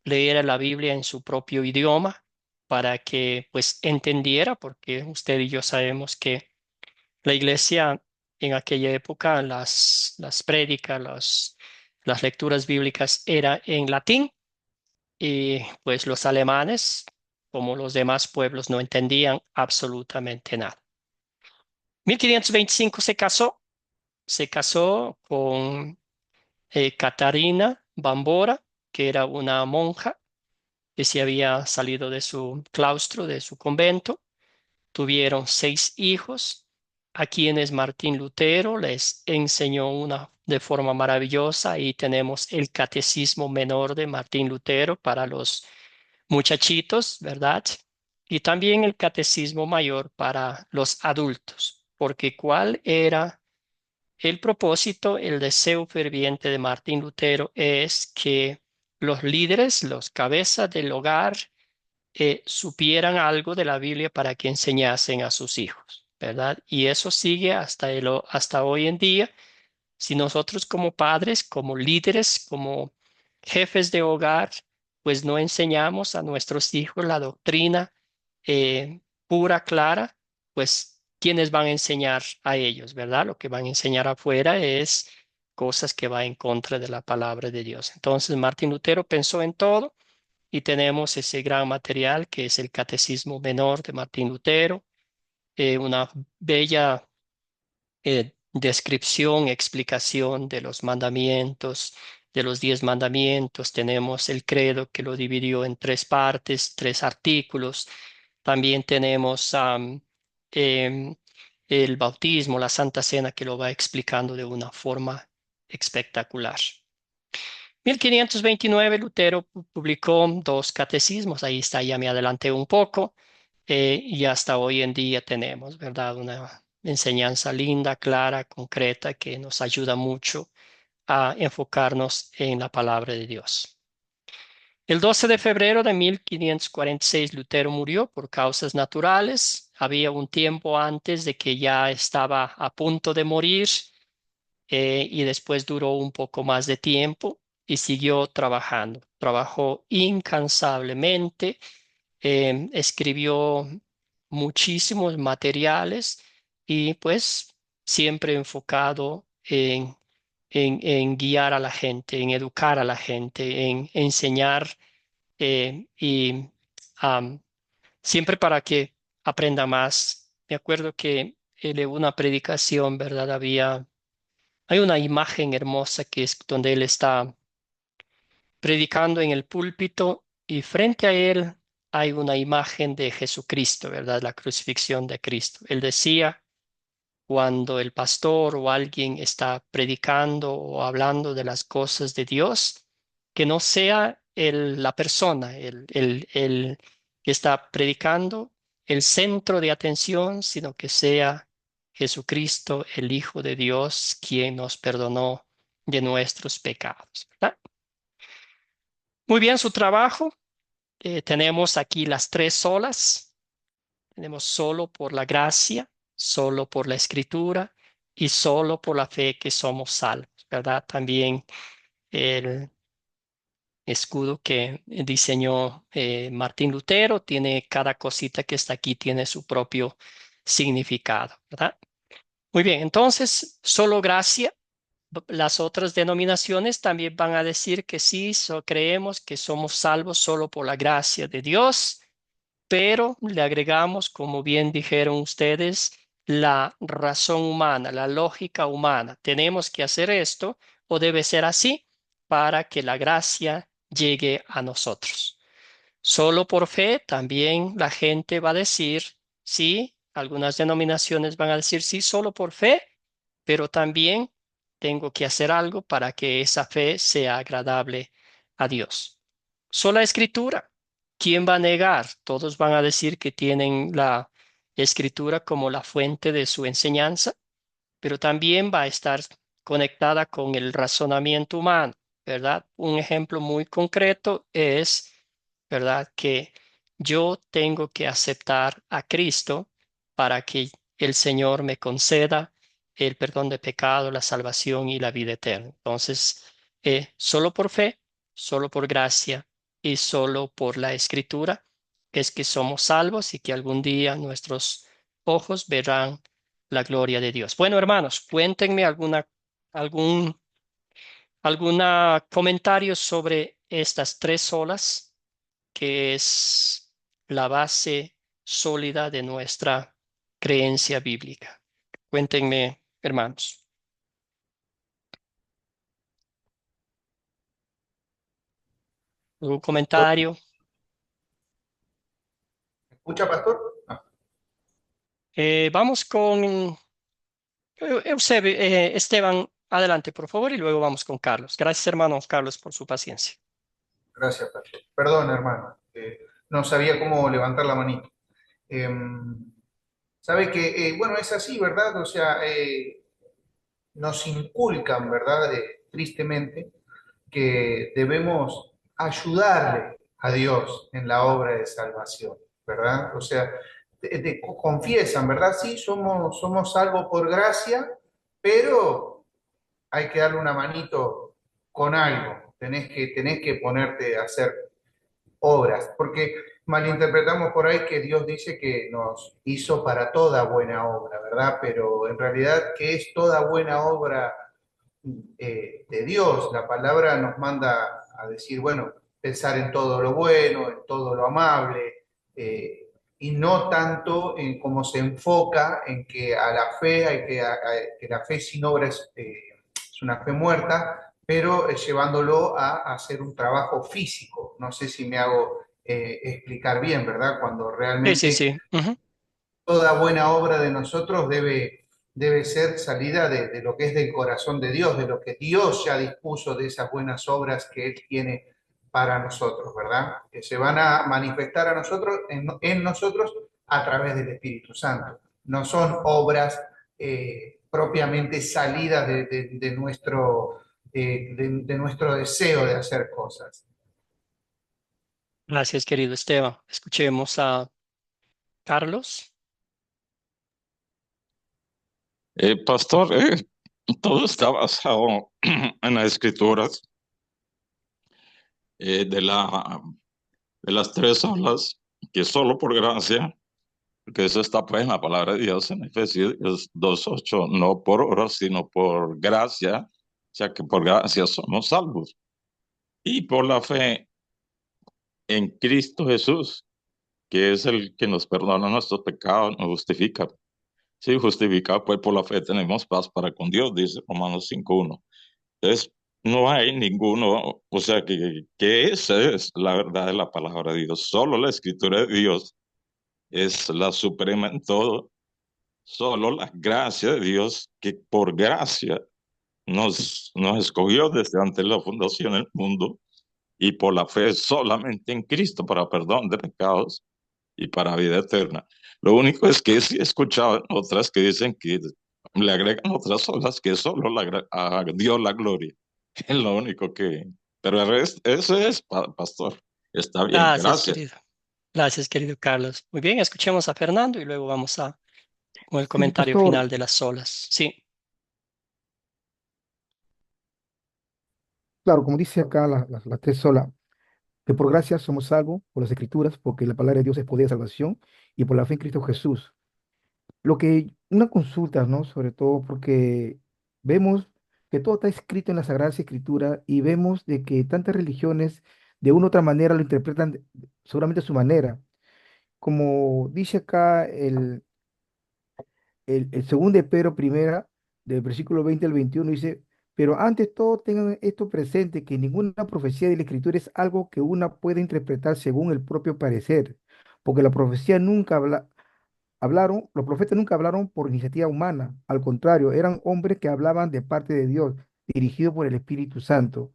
leyera la Biblia en su propio idioma para que pues entendiera, porque usted y yo sabemos que la iglesia en aquella época, las prédicas, las lecturas bíblicas era en latín y pues los alemanes, como los demás pueblos, no entendían absolutamente nada. 1525 se casó con Catarina Bambora, que era una monja que se había salido de su claustro, de su convento. Tuvieron 6 hijos, a quienes Martín Lutero les enseñó una de forma maravillosa. Y tenemos el Catecismo Menor de Martín Lutero para los muchachitos, ¿verdad? Y también el Catecismo Mayor para los adultos, porque ¿cuál era el propósito? El deseo ferviente de Martín Lutero es que los líderes, los cabezas del hogar, supieran algo de la Biblia para que enseñasen a sus hijos, ¿verdad? Y eso sigue hasta hoy en día. Si nosotros como padres, como líderes, como jefes de hogar, pues no enseñamos a nuestros hijos la doctrina pura, clara, pues ¿quiénes van a enseñar a ellos, verdad? Lo que van a enseñar afuera es cosas que van en contra de la palabra de Dios. Entonces Martín Lutero pensó en todo y tenemos ese gran material que es el Catecismo Menor de Martín Lutero, una bella descripción, explicación de los mandamientos, de los 10 mandamientos. Tenemos el credo que lo dividió en 3 partes, 3 artículos. También tenemos em, el bautismo, la Santa Cena, que lo va explicando de una forma espectacular. 1529 Lutero publicó 2 catecismos, ahí está, ya me adelanté un poco, y hasta hoy en día tenemos, ¿verdad? Una enseñanza linda, clara, concreta, que nos ayuda mucho a enfocarnos en la palabra de Dios. El 12 de febrero de 1546 Lutero murió por causas naturales. Había un tiempo antes de que ya estaba a punto de morir, y después duró un poco más de tiempo y siguió trabajando. Trabajó incansablemente, escribió muchísimos materiales y pues siempre enfocado en guiar a la gente, en educar a la gente, en enseñar y siempre para que aprenda más. Me acuerdo que en una predicación, ¿verdad? Hay una imagen hermosa que es donde él está predicando en el púlpito y frente a él hay una imagen de Jesucristo, ¿verdad? La crucifixión de Cristo. Él decía, cuando el pastor o alguien está predicando o hablando de las cosas de Dios, que no sea la persona, el que está predicando, el centro de atención, sino que sea Jesucristo, el Hijo de Dios, quien nos perdonó de nuestros pecados, ¿verdad? Muy bien, su trabajo. Tenemos aquí las 3 solas. Tenemos solo por la gracia, solo por la escritura y solo por la fe que somos salvos, ¿verdad? También el escudo que diseñó Martín Lutero tiene cada cosita que está aquí, tiene su propio significado, ¿verdad? Muy bien, entonces, solo gracia, las otras denominaciones también van a decir que sí, creemos que somos salvos solo por la gracia de Dios, pero le agregamos, como bien dijeron ustedes, la razón humana, la lógica humana. Tenemos que hacer esto o debe ser así para que la gracia llegue a nosotros. Solo por fe también la gente va a decir, sí, algunas denominaciones van a decir, sí, solo por fe, pero también tengo que hacer algo para que esa fe sea agradable a Dios. Sola escritura. ¿Quién va a negar? Todos van a decir que tienen la escritura como la fuente de su enseñanza, pero también va a estar conectada con el razonamiento humano, ¿verdad? Un ejemplo muy concreto es, ¿verdad? Que yo tengo que aceptar a Cristo para que el Señor me conceda el perdón de pecado, la salvación y la vida eterna. Entonces, solo por fe, solo por gracia y solo por la Escritura es que somos salvos y que algún día nuestros ojos verán la gloria de Dios. Bueno, hermanos, cuéntenme algún, alguna comentario sobre estas tres solas, que es la base sólida de nuestra creencia bíblica. Cuéntenme, hermanos. ¿Algún comentario? ¿Me escucha, pastor? Ah, Vamos con Eusebio, Esteban, adelante, por favor, y luego vamos con Carlos. Gracias, hermano Carlos, por su paciencia. gracias, pastor. Perdón, hermano. No sabía cómo levantar la manito. Sabe que, bueno, es así, ¿verdad? O sea, nos inculcan, ¿verdad? Tristemente, que debemos ayudarle a Dios en la obra de salvación, ¿verdad? O sea, confiesan, ¿verdad? Sí, somos salvos por gracia, pero hay que darle una manito con algo. Tenés que ponerte a hacer obras, porque malinterpretamos por ahí que Dios dice que nos hizo para toda buena obra, ¿verdad? Pero en realidad, ¿qué es toda buena obra de Dios? La palabra nos manda a decir, bueno, pensar en todo lo bueno, en todo lo amable, y no tanto en cómo se enfoca en que a la fe que la fe sin obras es una fe muerta, pero llevándolo a hacer un trabajo físico. No sé si me hago explicar bien, ¿verdad? Cuando Sí, sí, realmente sí. Ujú. toda buena obra de nosotros debe ser salida de lo que es del corazón de Dios, de lo que Dios ya dispuso de esas buenas obras que Él tiene para nosotros, ¿verdad? Que se van a manifestar a nosotros, en nosotros a través del Espíritu Santo. No son obras propiamente salidas de nuestro deseo de hacer cosas. Gracias, querido Esteban. Escuchemos a Carlos. Pastor, todo está basado en las escrituras de de las tres olas, que solo por gracia, que eso está pues en la palabra de Dios en Efesios 2:8, no por obras, sino por gracia, o sea que por gracia somos salvos. Y por la fe en Cristo Jesús, que es el que nos perdona nuestros pecados, nos justifica. Sí, justificado pues por la fe tenemos paz para con Dios, dice Romanos 5:1. Entonces, no hay ninguno, o sea, que esa es la verdad de la palabra de Dios. Solo la escritura de Dios es la suprema en todo. Solo la gracia de Dios, que por gracia nos escogió desde antes de la fundación del mundo y por la fe solamente en Cristo para perdón de pecados y para vida eterna. Lo único es que sí he escuchado otras que dicen que le agregan otras olas que solo a Dios la gloria. Es lo único que... Pero el resto, eso es, pastor. Está bien, Gracias, gracias. querido. Gracias, querido Carlos. Muy bien, escuchemos a Fernando y luego vamos con el Sí, comentario pastor, final de las olas. Sí, claro, como dice acá la tres sola, que por gracia somos salvos por las escrituras, porque la palabra de Dios es poder de salvación y por la fe en Cristo Jesús. Lo que una consulta, ¿no? Sobre todo porque vemos que todo está escrito en la Sagrada Escritura y vemos de que tantas religiones de una u otra manera lo interpretan seguramente a su manera. Como dice acá el segundo de Pedro primera, del versículo 20 al 21 dice, pero antes todo tengan esto presente, que ninguna profecía de la Escritura es algo que una puede interpretar según el propio parecer, porque la profecía nunca hablaron, los profetas nunca hablaron por iniciativa humana, al contrario, eran hombres que hablaban de parte de Dios, dirigidos por el Espíritu Santo.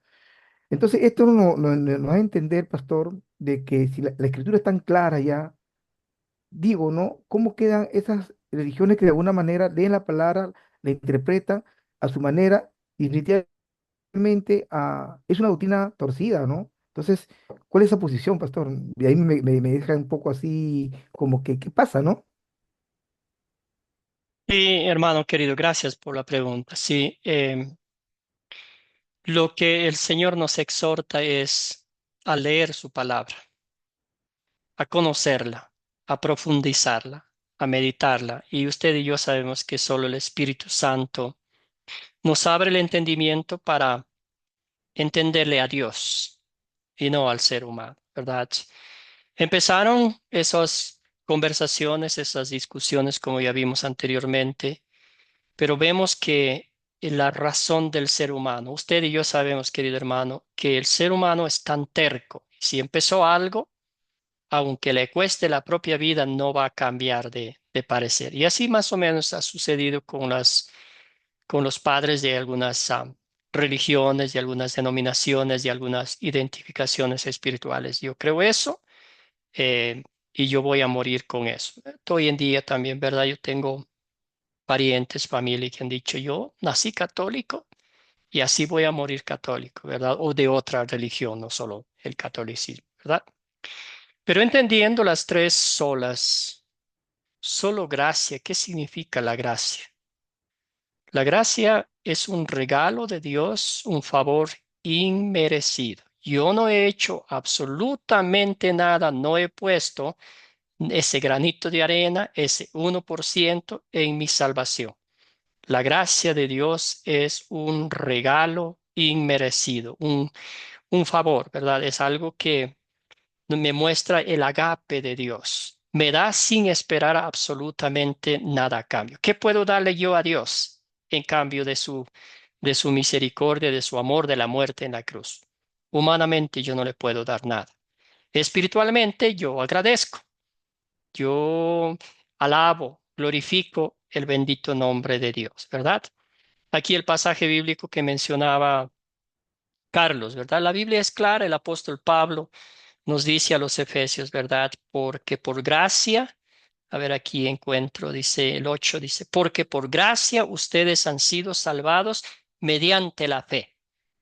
Entonces, esto nos va a entender, pastor, de que si la Escritura es tan clara ya, digo, ¿no? ¿Cómo quedan esas religiones que de alguna manera leen la palabra, la interpretan a su manera y definitivamente es una doctrina torcida, ¿no? Entonces, ¿cuál es esa posición, pastor? Y ahí me deja un poco así como que, ¿qué pasa, no? Sí, hermano querido, gracias por la pregunta. Sí, lo que el Señor nos exhorta es a leer su palabra, a conocerla, a profundizarla, a meditarla. Y usted y yo sabemos que solo el Espíritu Santo nos abre el entendimiento para entenderle a Dios y no al ser humano, ¿verdad? Empezaron esas conversaciones, esas discusiones, como ya vimos anteriormente, pero vemos que la razón del ser humano, usted y yo sabemos, querido hermano, que el ser humano es tan terco. Si empezó algo, aunque le cueste la propia vida, no va a cambiar de parecer. Y así más o menos ha sucedido con los padres de algunas religiones, de algunas denominaciones, de algunas identificaciones espirituales. Yo creo eso, y yo voy a morir con eso. Hoy en día también, ¿verdad? Yo tengo parientes, familia que han dicho, yo nací católico y así voy a morir católico, ¿verdad? O de otra religión, no solo el catolicismo, ¿verdad? Pero entendiendo las tres solas, solo gracia, ¿qué significa la gracia? La gracia es un regalo de Dios, un favor inmerecido. Yo no he hecho absolutamente nada, no he puesto ese granito de arena, ese 1% en mi salvación. La gracia de Dios es un regalo inmerecido, un favor, ¿verdad? Es algo que me muestra el agape de Dios. Me da sin esperar absolutamente nada a cambio. ¿Qué puedo darle yo a Dios en cambio de su misericordia, de su amor, de la muerte en la cruz? Humanamente yo no le puedo dar nada. Espiritualmente yo agradezco, yo alabo, glorifico el bendito nombre de Dios, ¿verdad? Aquí el pasaje bíblico que mencionaba Carlos, ¿verdad? La Biblia es clara, el apóstol Pablo nos dice a los Efesios, ¿verdad? Porque por gracia, a ver, aquí encuentro, dice el 8, dice, porque por gracia ustedes han sido salvados mediante la fe.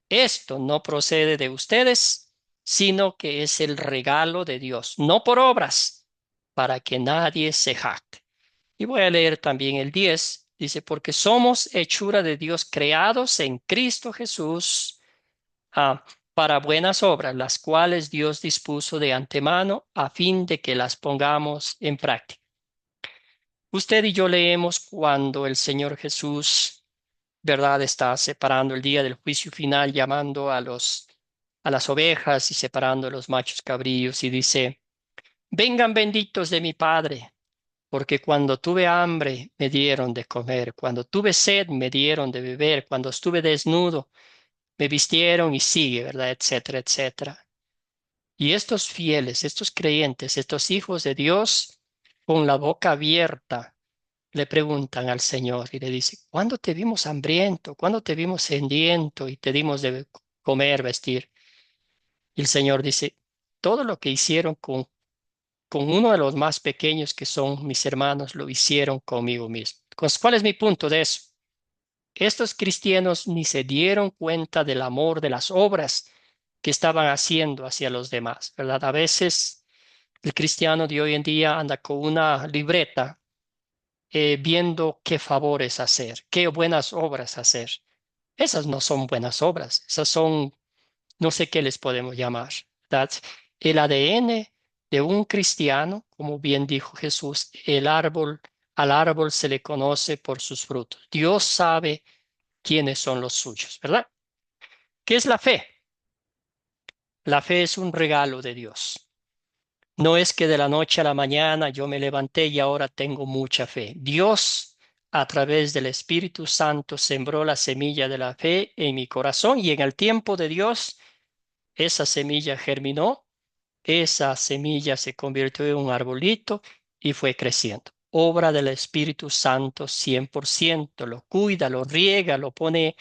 Esto no procede de ustedes, sino que es el regalo de Dios, no por obras, para que nadie se jacte. Y voy a leer también el 10, dice, porque somos hechura de Dios creados en Cristo Jesús ah, para buenas obras, las cuales Dios dispuso de antemano a fin de que las pongamos en práctica. Usted y yo leemos cuando el Señor Jesús, ¿verdad?, está separando el día del juicio final, llamando a las ovejas y separando a los machos cabríos y dice, vengan benditos de mi Padre, porque cuando tuve hambre me dieron de comer, cuando tuve sed me dieron de beber, cuando estuve desnudo me vistieron y sigue, ¿verdad? Etcétera, etcétera. Y estos fieles, estos creyentes, estos hijos de Dios, con la boca abierta, le preguntan al Señor y le dicen, ¿cuándo te vimos hambriento? ¿Cuándo te vimos sediento y te dimos de comer, vestir? Y el Señor dice, todo lo que hicieron con uno de los más pequeños que son mis hermanos, lo hicieron conmigo mismo. ¿Cuál es mi punto de eso? Estos cristianos ni se dieron cuenta del amor, de las obras que estaban haciendo hacia los demás, ¿verdad? A veces el cristiano de hoy en día anda con una libreta viendo qué favores hacer, qué buenas obras hacer. Esas no son buenas obras, esas son, no sé qué les podemos llamar, ¿verdad? El ADN de un cristiano, como bien dijo Jesús, al árbol se le conoce por sus frutos. Dios sabe quiénes son los suyos, ¿verdad? ¿Qué es la fe? La fe es un regalo de Dios. No es que de la noche a la mañana yo me levanté y ahora tengo mucha fe. Dios, a través del Espíritu Santo, sembró la semilla de la fe en mi corazón y en el tiempo de Dios, esa semilla germinó, esa semilla se convirtió en un arbolito y fue creciendo. Obra del Espíritu Santo 100%. Lo cuida, lo riega, lo pone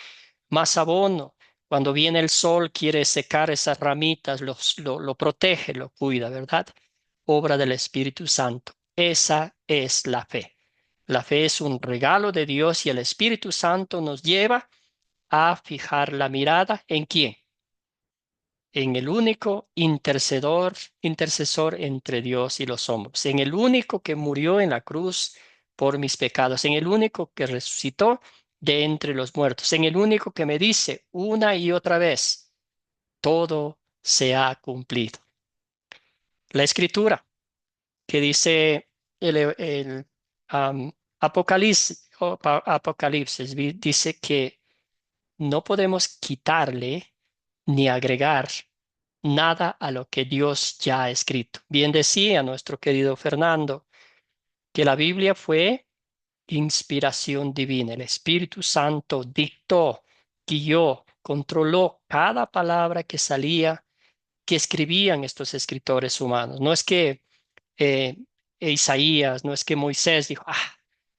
más abono. Cuando viene el sol, quiere secar esas ramitas, lo protege, lo cuida, ¿verdad? Obra del Espíritu Santo. Esa es la fe. La fe es un regalo de Dios y el Espíritu Santo nos lleva a fijar la mirada ¿en quién? En el único intercesor entre Dios y los hombres, en el único que murió en la cruz por mis pecados, en el único que resucitó de entre los muertos, en el único que me dice una y otra vez, todo se ha cumplido. La Escritura que dice el Apocalipsis, dice que no podemos quitarle ni agregar nada a lo que Dios ya ha escrito. Bien decía nuestro querido Fernando que la Biblia fue inspiración divina. El Espíritu Santo dictó, guió, controló cada palabra que salía, que escribían estos escritores humanos. No es que eh, Isaías, no es que Moisés dijo,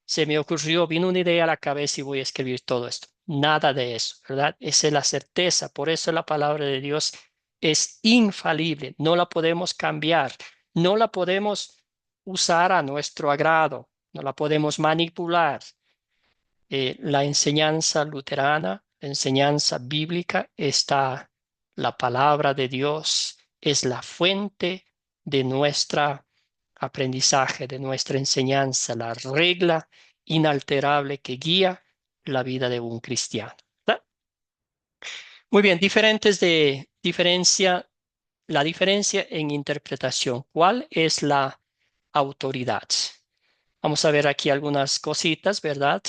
se me ocurrió, vino una idea a la cabeza y voy a escribir todo esto. Nada de eso, ¿verdad? Esa es la certeza. Por eso la palabra de Dios es infalible. No la podemos cambiar. No la podemos usar a nuestro agrado. No la podemos manipular. La enseñanza luterana, la enseñanza bíblica, está la palabra de Dios, es la fuente de nuestra aprendizaje, de nuestra enseñanza, la regla inalterable que guía la vida de un cristiano. ¿Verdad? Muy bien, la diferencia en interpretación. ¿Cuál es la autoridad? Vamos a ver aquí algunas cositas, ¿verdad?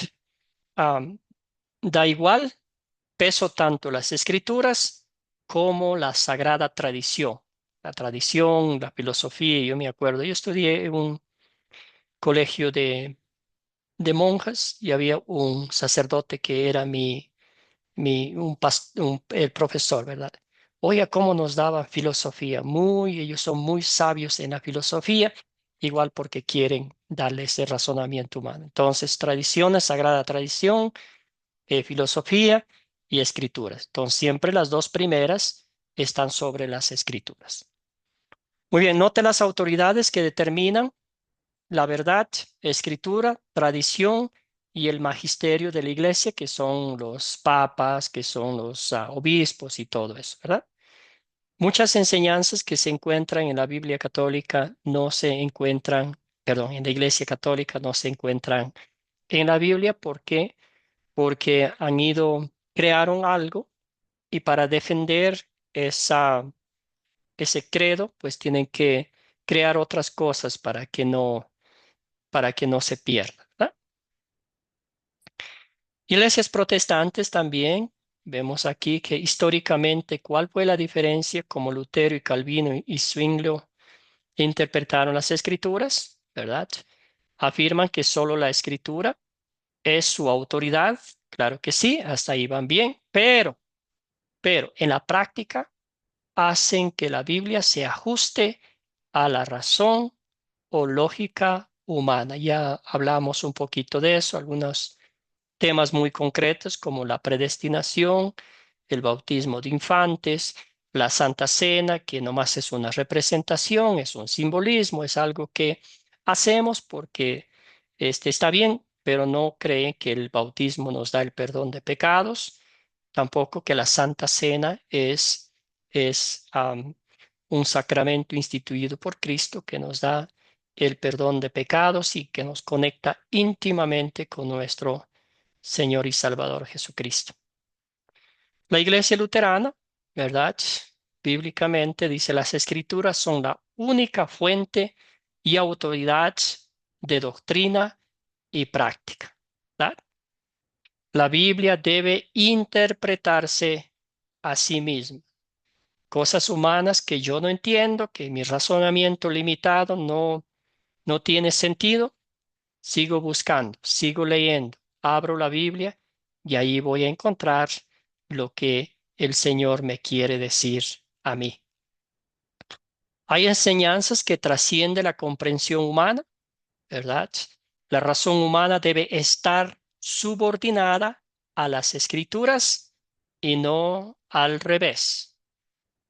Am, Da igual peso tanto las escrituras como la sagrada tradición. La tradición, la filosofía, yo me acuerdo, yo estudié en un colegio de monjas y había un sacerdote que era el profesor, ¿verdad? Oiga, cómo nos daba filosofía. Ellos son muy sabios en la filosofía, igual porque quieren darle ese razonamiento humano. Entonces, tradiciones, sagrada tradición, filosofía y escrituras. Entonces, siempre las dos primeras están sobre las escrituras. Muy bien, note las autoridades que determinan la verdad, escritura, tradición y el magisterio de la iglesia, que son los papas, que son los obispos y todo eso, ¿verdad? Muchas enseñanzas que se encuentran en la Biblia católica no se encuentran, perdón, en la iglesia católica no se encuentran en la Biblia. ¿Por qué? Porque crearon algo y para defender ese credo, pues tienen que crear otras cosas para que no se pierda, ¿verdad? Iglesias protestantes también, vemos aquí que históricamente, ¿cuál fue la diferencia como Lutero y Calvino y Zwinglio interpretaron las escrituras? ¿Verdad? Afirman que solo la escritura es su autoridad. Claro que sí, hasta ahí van bien, pero en la práctica hacen que la Biblia se ajuste a la razón o lógica humana. Ya hablamos un poquito de eso, algunos temas muy concretos como la predestinación, el bautismo de infantes, la Santa Cena, que nomás es una representación, es un simbolismo, es algo que hacemos porque está bien, pero no creen que el bautismo nos da el perdón de pecados, tampoco que la Santa Cena es un sacramento instituido por Cristo que nos da el perdón de pecados y que nos conecta íntimamente con nuestro Señor y Salvador Jesucristo. La Iglesia Luterana, ¿verdad? Bíblicamente dice, las Escrituras son la única fuente y autoridad de doctrina y práctica, ¿verdad? La Biblia debe interpretarse a sí misma. Cosas humanas que yo no entiendo, que mi razonamiento limitado no tiene sentido, sigo buscando, sigo leyendo, abro la Biblia y ahí voy a encontrar lo que el Señor me quiere decir a mí. Hay enseñanzas que trascienden la comprensión humana, ¿verdad? La razón humana debe estar subordinada a las Escrituras y no al revés.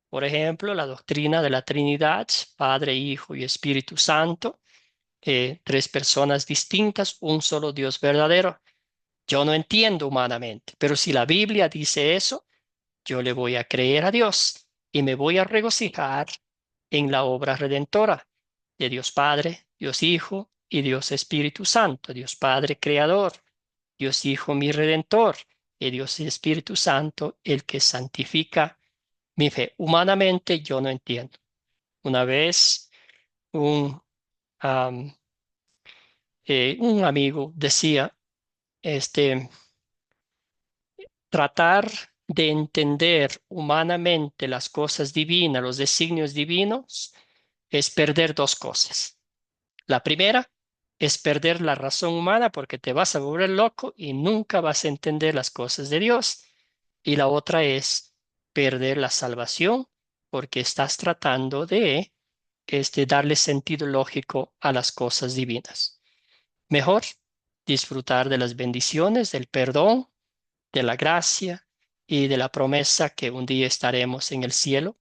Por ejemplo, la doctrina de la Trinidad, Padre, Hijo y Espíritu Santo, tres personas distintas, un solo Dios verdadero. Yo no entiendo humanamente, pero si la Biblia dice eso, yo le voy a creer a Dios y me voy a regocijar en la obra redentora de Dios Padre, Dios Hijo y Dios Espíritu Santo, Dios Padre Creador, Dios Hijo mi Redentor y Dios Espíritu Santo el que santifica mi fe. Humanamente yo no entiendo. Una vez un, am, un amigo decía, este, tratar de entender humanamente las cosas divinas, los designios divinos, es perder dos cosas. La primera es perder la razón humana porque te vas a volver loco y nunca vas a entender las cosas de Dios. Y la otra es perder la salvación porque estás tratando de darle sentido lógico a las cosas divinas. Mejor disfrutar de las bendiciones, del perdón, de la gracia y de la promesa que un día estaremos en el cielo,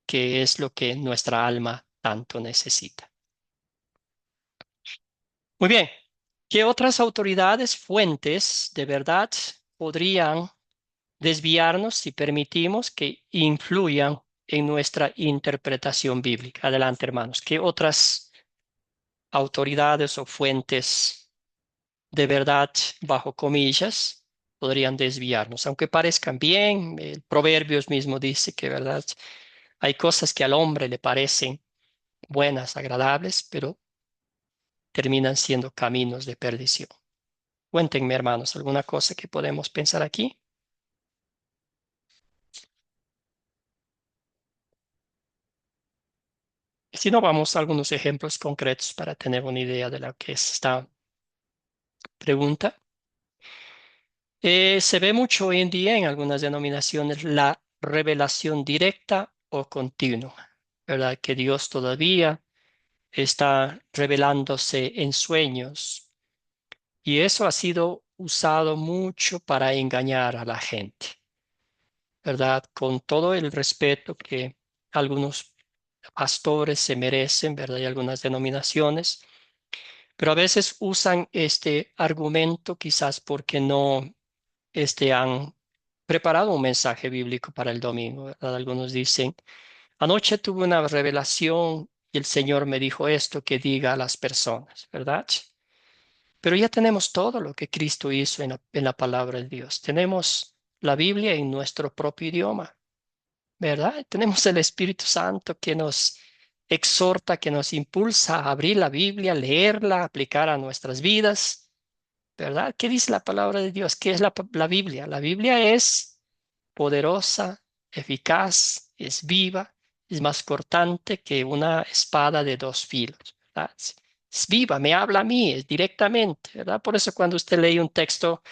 que es lo que nuestra alma tanto necesita. Muy bien, ¿qué otras autoridades, fuentes de verdad podrían desviarnos si permitimos que influyan en nuestra interpretación bíblica? Adelante, hermanos. ¿Qué otras autoridades o fuentes de verdad, bajo comillas, podrían desviarnos? Aunque parezcan bien, el Proverbios mismo dice que, ¿verdad? Hay cosas que al hombre le parecen buenas, agradables, pero terminan siendo caminos de perdición. Cuéntenme, hermanos, alguna cosa que podemos pensar aquí. Si no, vamos a algunos ejemplos concretos para tener una idea de lo que es esta pregunta. Se ve mucho hoy en día en algunas denominaciones la revelación directa o continua, ¿verdad? Que Dios todavía está revelándose en sueños y eso ha sido usado mucho para engañar a la gente, ¿verdad? Con todo el respeto que algunos pastores se merecen, ¿verdad? Y algunas denominaciones, pero a veces usan este argumento quizás porque no han preparado un mensaje bíblico para el domingo, ¿verdad? Algunos dicen, anoche tuve una revelación y el Señor me dijo esto que diga a las personas, ¿verdad? Pero ya tenemos todo lo que Cristo hizo en la palabra de Dios. Tenemos la Biblia en nuestro propio idioma, ¿verdad? Tenemos el Espíritu Santo que nos exhorta, que nos impulsa a abrir la Biblia, leerla, aplicar a nuestras vidas, ¿verdad? ¿Qué dice la palabra de Dios? ¿Qué es la Biblia? La Biblia es poderosa, eficaz, es viva, es más cortante que una espada de dos filos, ¿verdad? Es viva, me habla a mí, es directamente, ¿verdad? Por eso cuando usted lee un texto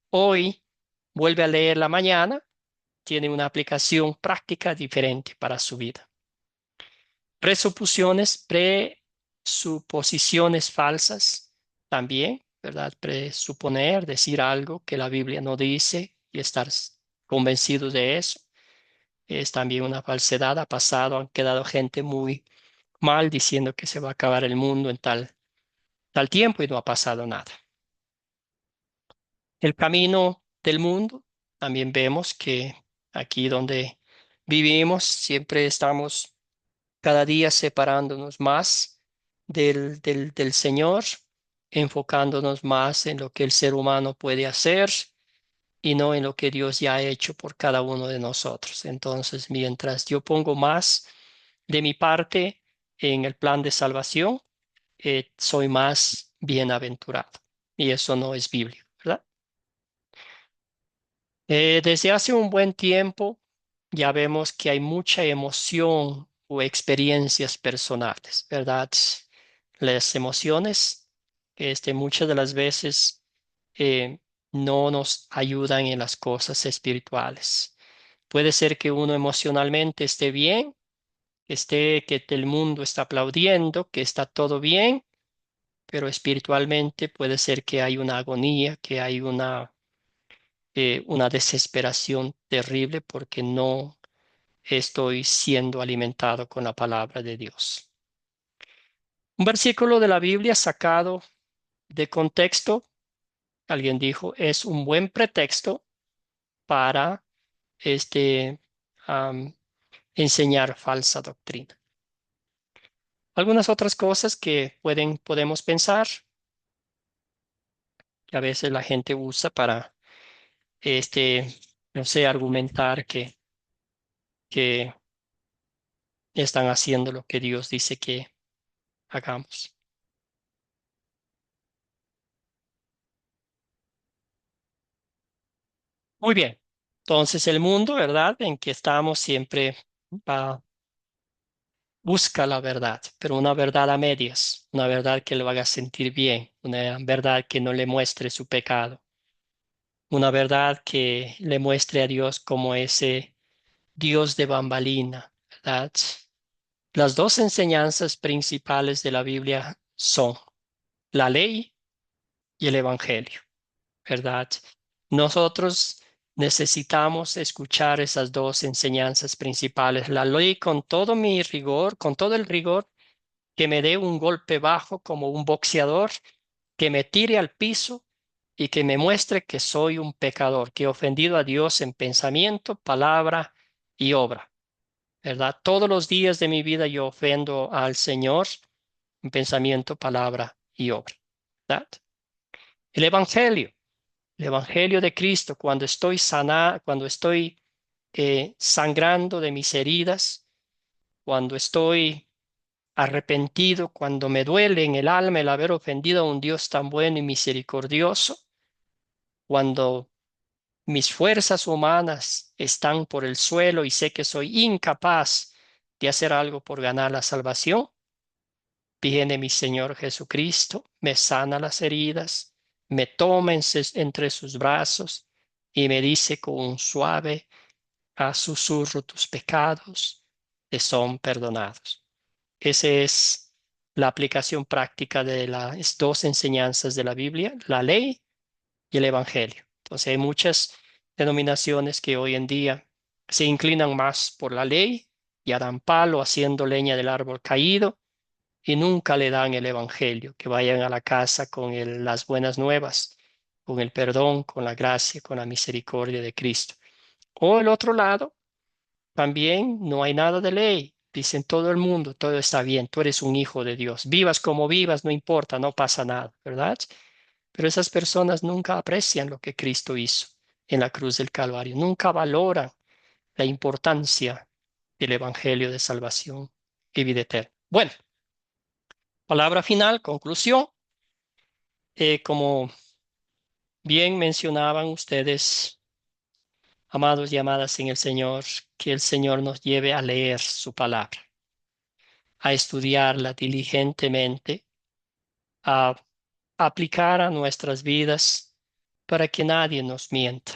hoy, vuelve a leerla mañana, tiene una aplicación práctica diferente para su vida. Presuposiciones falsas también, ¿verdad? Presuponer, decir algo que la Biblia no dice y estar convencido de eso es también una falsedad. Ha pasado, han quedado gente muy mal diciendo que se va a acabar el mundo en tal tiempo y no ha pasado nada. El camino del mundo, también vemos que aquí donde vivimos siempre estamos cada día separándonos más del Señor, enfocándonos más en lo que el ser humano puede hacer y no en lo que Dios ya ha hecho por cada uno de nosotros. Entonces, mientras yo pongo más de mi parte en el plan de salvación, soy más bienaventurado. Y eso no es bíblico, ¿verdad? Desde hace un buen tiempo ya vemos que hay mucha emoción o experiencias personales, ¿verdad? Las emociones, muchas de las veces eh, no nos ayudan en las cosas espirituales. Puede ser que uno emocionalmente esté bien, que el mundo está aplaudiendo, que está todo bien, pero espiritualmente puede ser que hay una agonía, que hay una desesperación terrible porque no estoy siendo alimentado con la palabra de Dios. Un versículo de la Biblia sacado de contexto, alguien dijo, es un buen pretexto para este, am, enseñar falsa doctrina. Algunas otras cosas que podemos pensar, que a veces la gente usa para, no sé, argumentar que están haciendo lo que Dios dice que hagamos. Muy bien. Entonces el mundo, ¿verdad? En que estamos siempre va, busca la verdad, pero una verdad a medias, una verdad que lo haga sentir bien, una verdad que no le muestre su pecado, una verdad que le muestre a Dios como ese Dios de bambalina, ¿verdad? Las dos enseñanzas principales de la Biblia son la ley y el evangelio, ¿verdad? Nosotros necesitamos escuchar esas dos enseñanzas principales. La ley con todo mi rigor, con todo el rigor, que me dé un golpe bajo como un boxeador, que me tire al piso y que me muestre que soy un pecador, que he ofendido a Dios en pensamiento, palabra y obra, ¿verdad? Todos los días de mi vida yo ofendo al Señor en pensamiento, palabra y obra, ¿verdad? El Evangelio. El Evangelio de Cristo, cuando estoy cuando estoy sangrando de mis heridas, cuando estoy arrepentido, cuando me duele en el alma el haber ofendido a un Dios tan bueno y misericordioso, cuando mis fuerzas humanas están por el suelo y sé que soy incapaz de hacer algo por ganar la salvación, viene mi Señor Jesucristo, me sana las heridas, me toma entre sus brazos y me dice con un suave susurro, tus pecados te son perdonados. Esa es la aplicación práctica de las dos enseñanzas de la Biblia, la ley y el Evangelio. Entonces hay muchas denominaciones que hoy en día se inclinan más por la ley y dan palo haciendo leña del árbol caído y nunca le dan el evangelio, que vayan a la casa con las buenas nuevas, con el perdón, con la gracia, con la misericordia de Cristo. O el otro lado, también no hay nada de ley. Dicen todo el mundo, todo está bien, tú eres un hijo de Dios. Vivas como vivas, no importa, no pasa nada, ¿verdad? Pero esas personas nunca aprecian lo que Cristo hizo en la cruz del Calvario, nunca valoran la importancia del evangelio de salvación y vida eterna. Bueno, palabra final, conclusión. Como bien mencionaban ustedes, amados y amadas en el Señor, que el Señor nos lleve a leer su palabra, a estudiarla diligentemente, a aplicar a nuestras vidas para que nadie nos mienta,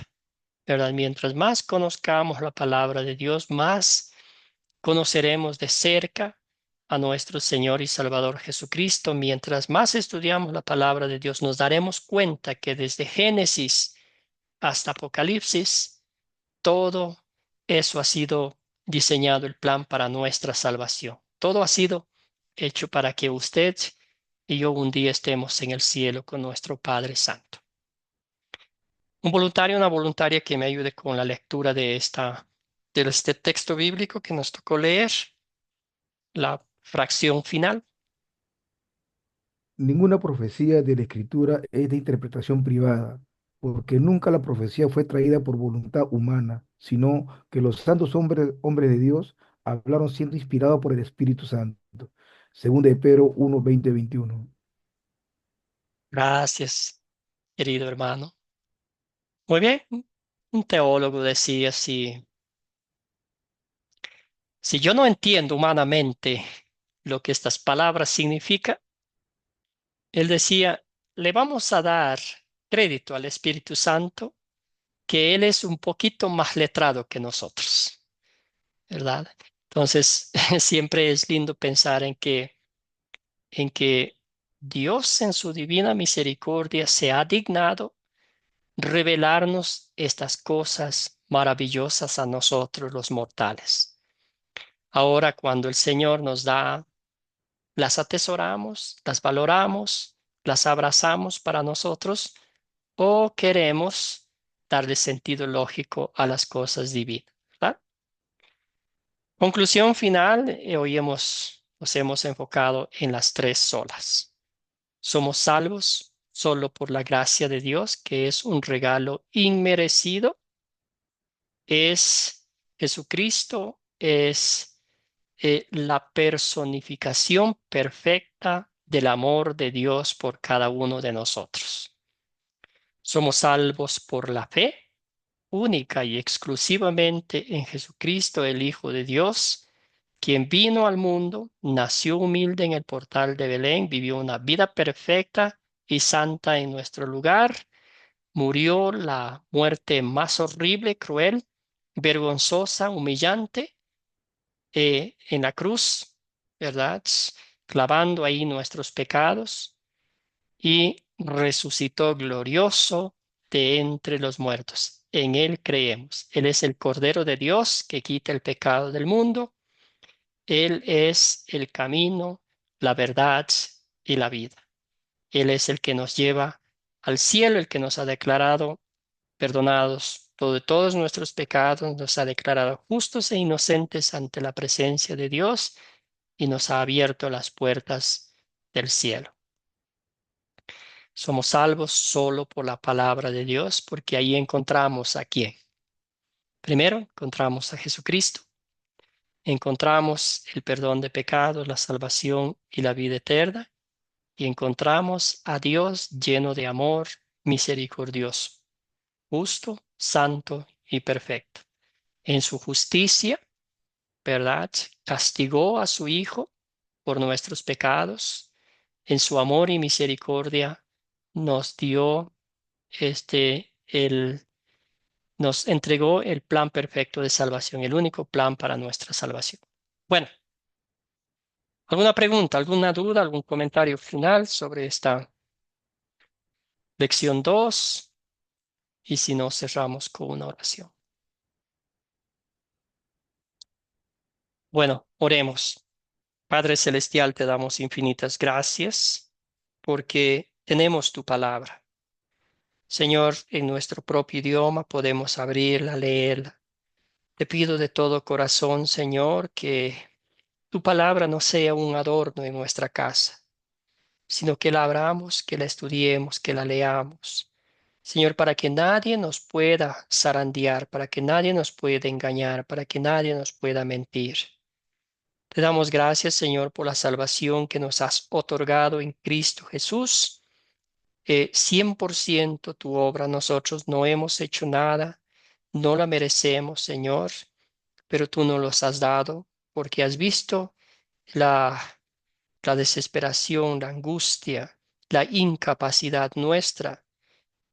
¿verdad? Mientras más conozcamos la palabra de Dios, más conoceremos de cerca a nuestro Señor y Salvador Jesucristo. Mientras más estudiamos la palabra de Dios, nos daremos cuenta que desde Génesis hasta Apocalipsis, todo eso ha sido diseñado el plan para nuestra salvación. Todo ha sido hecho para que usted y yo un día estemos en el cielo con nuestro Padre Santo. Un voluntario, una voluntaria que me ayude con la lectura de este texto bíblico que nos tocó leer, la fracción final. Ninguna profecía de la Escritura es de interpretación privada, porque nunca la profecía fue traída por voluntad humana, sino que los santos hombres de Dios hablaron siendo inspirados por el Espíritu Santo. Según de Pedro 1, 20, 21. Gracias, querido hermano. Muy bien. Un teólogo decía, si yo no entiendo humanamente lo que estas palabras significan, él decía, le vamos a dar crédito al Espíritu Santo, que Él es un poquito más letrado que nosotros, ¿verdad? Entonces, siempre es lindo pensar en que Dios en su divina misericordia se ha dignado revelarnos estas cosas maravillosas a nosotros los mortales. Ahora, cuando el Señor nos da, las atesoramos, las valoramos, las abrazamos para nosotros o queremos darle sentido lógico a las cosas divinas, ¿verdad? Conclusión final, hoy nos hemos enfocado en las tres solas. Somos salvos solo por la gracia de Dios, que es un regalo inmerecido. Es Jesucristo, es la personificación perfecta del amor de Dios por cada uno de nosotros. Somos salvos por la fe, única y exclusivamente en Jesucristo, el Hijo de Dios, quien vino al mundo, nació humilde en el portal de Belén, vivió una vida perfecta y santa en nuestro lugar, murió la muerte más horrible, cruel, vergonzosa, humillante, en la cruz, ¿verdad? Clavando ahí nuestros pecados y resucitó glorioso de entre los muertos. En Él creemos. Él es el Cordero de Dios que quita el pecado del mundo. Él es el camino, la verdad y la vida. Él es el que nos lleva al cielo, el que nos ha declarado perdonados de todos nuestros pecados, nos ha declarado justos e inocentes ante la presencia de Dios y nos ha abierto las puertas del cielo. Somos salvos solo por la palabra de Dios, porque ahí encontramos a quién. Primero, encontramos a Jesucristo, encontramos el perdón de pecados, la salvación y la vida eterna, y encontramos a Dios lleno de amor, misericordioso, justo, santo y perfecto. En su justicia, ¿verdad? Castigó a su Hijo por nuestros pecados. En su amor y misericordia nos dio nos entregó el plan perfecto de salvación, el único plan para nuestra salvación. Bueno, ¿alguna pregunta, alguna duda, algún comentario final sobre esta lección 2? Y si no, cerramos con una oración. Bueno, oremos. Padre Celestial, te damos infinitas gracias porque tenemos tu palabra. Señor, en nuestro propio idioma podemos abrirla, leerla. Te pido de todo corazón, Señor, que tu palabra no sea un adorno en nuestra casa, sino que la abramos, que la estudiemos, que la leamos. Señor, para que nadie nos pueda zarandear, para que nadie nos pueda engañar, para que nadie nos pueda mentir. Te damos gracias, Señor, por la salvación que nos has otorgado en Cristo Jesús. 100% tu obra, nosotros no hemos hecho nada, no la merecemos, Señor, pero tú nos los has dado porque has visto la, la desesperación, la angustia, la incapacidad nuestra.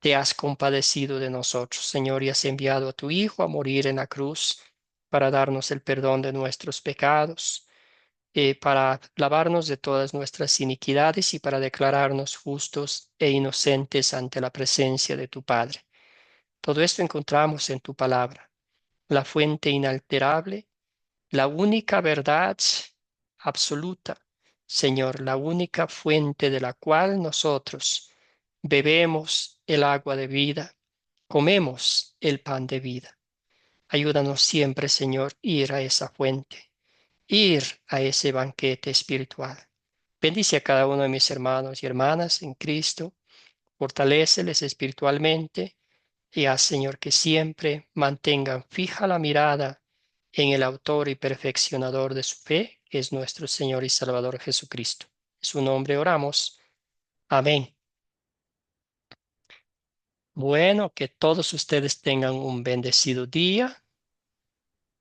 Te has compadecido de nosotros, Señor, y has enviado a tu Hijo a morir en la cruz para darnos el perdón de nuestros pecados, para lavarnos de todas nuestras iniquidades y para declararnos justos e inocentes ante la presencia de tu Padre. Todo esto encontramos en tu palabra, la fuente inalterable, la única verdad absoluta, Señor, la única fuente de la cual nosotros bebemos el agua de vida, comemos el pan de vida. Ayúdanos siempre, Señor, ir a esa fuente, ir a ese banquete espiritual. Bendice a cada uno de mis hermanos y hermanas en Cristo, fortaléceles espiritualmente y haz, Señor, que siempre mantengan fija la mirada en el autor y perfeccionador de su fe, que es nuestro Señor y Salvador Jesucristo. En su nombre oramos. Amén. Bueno, que todos ustedes tengan un bendecido día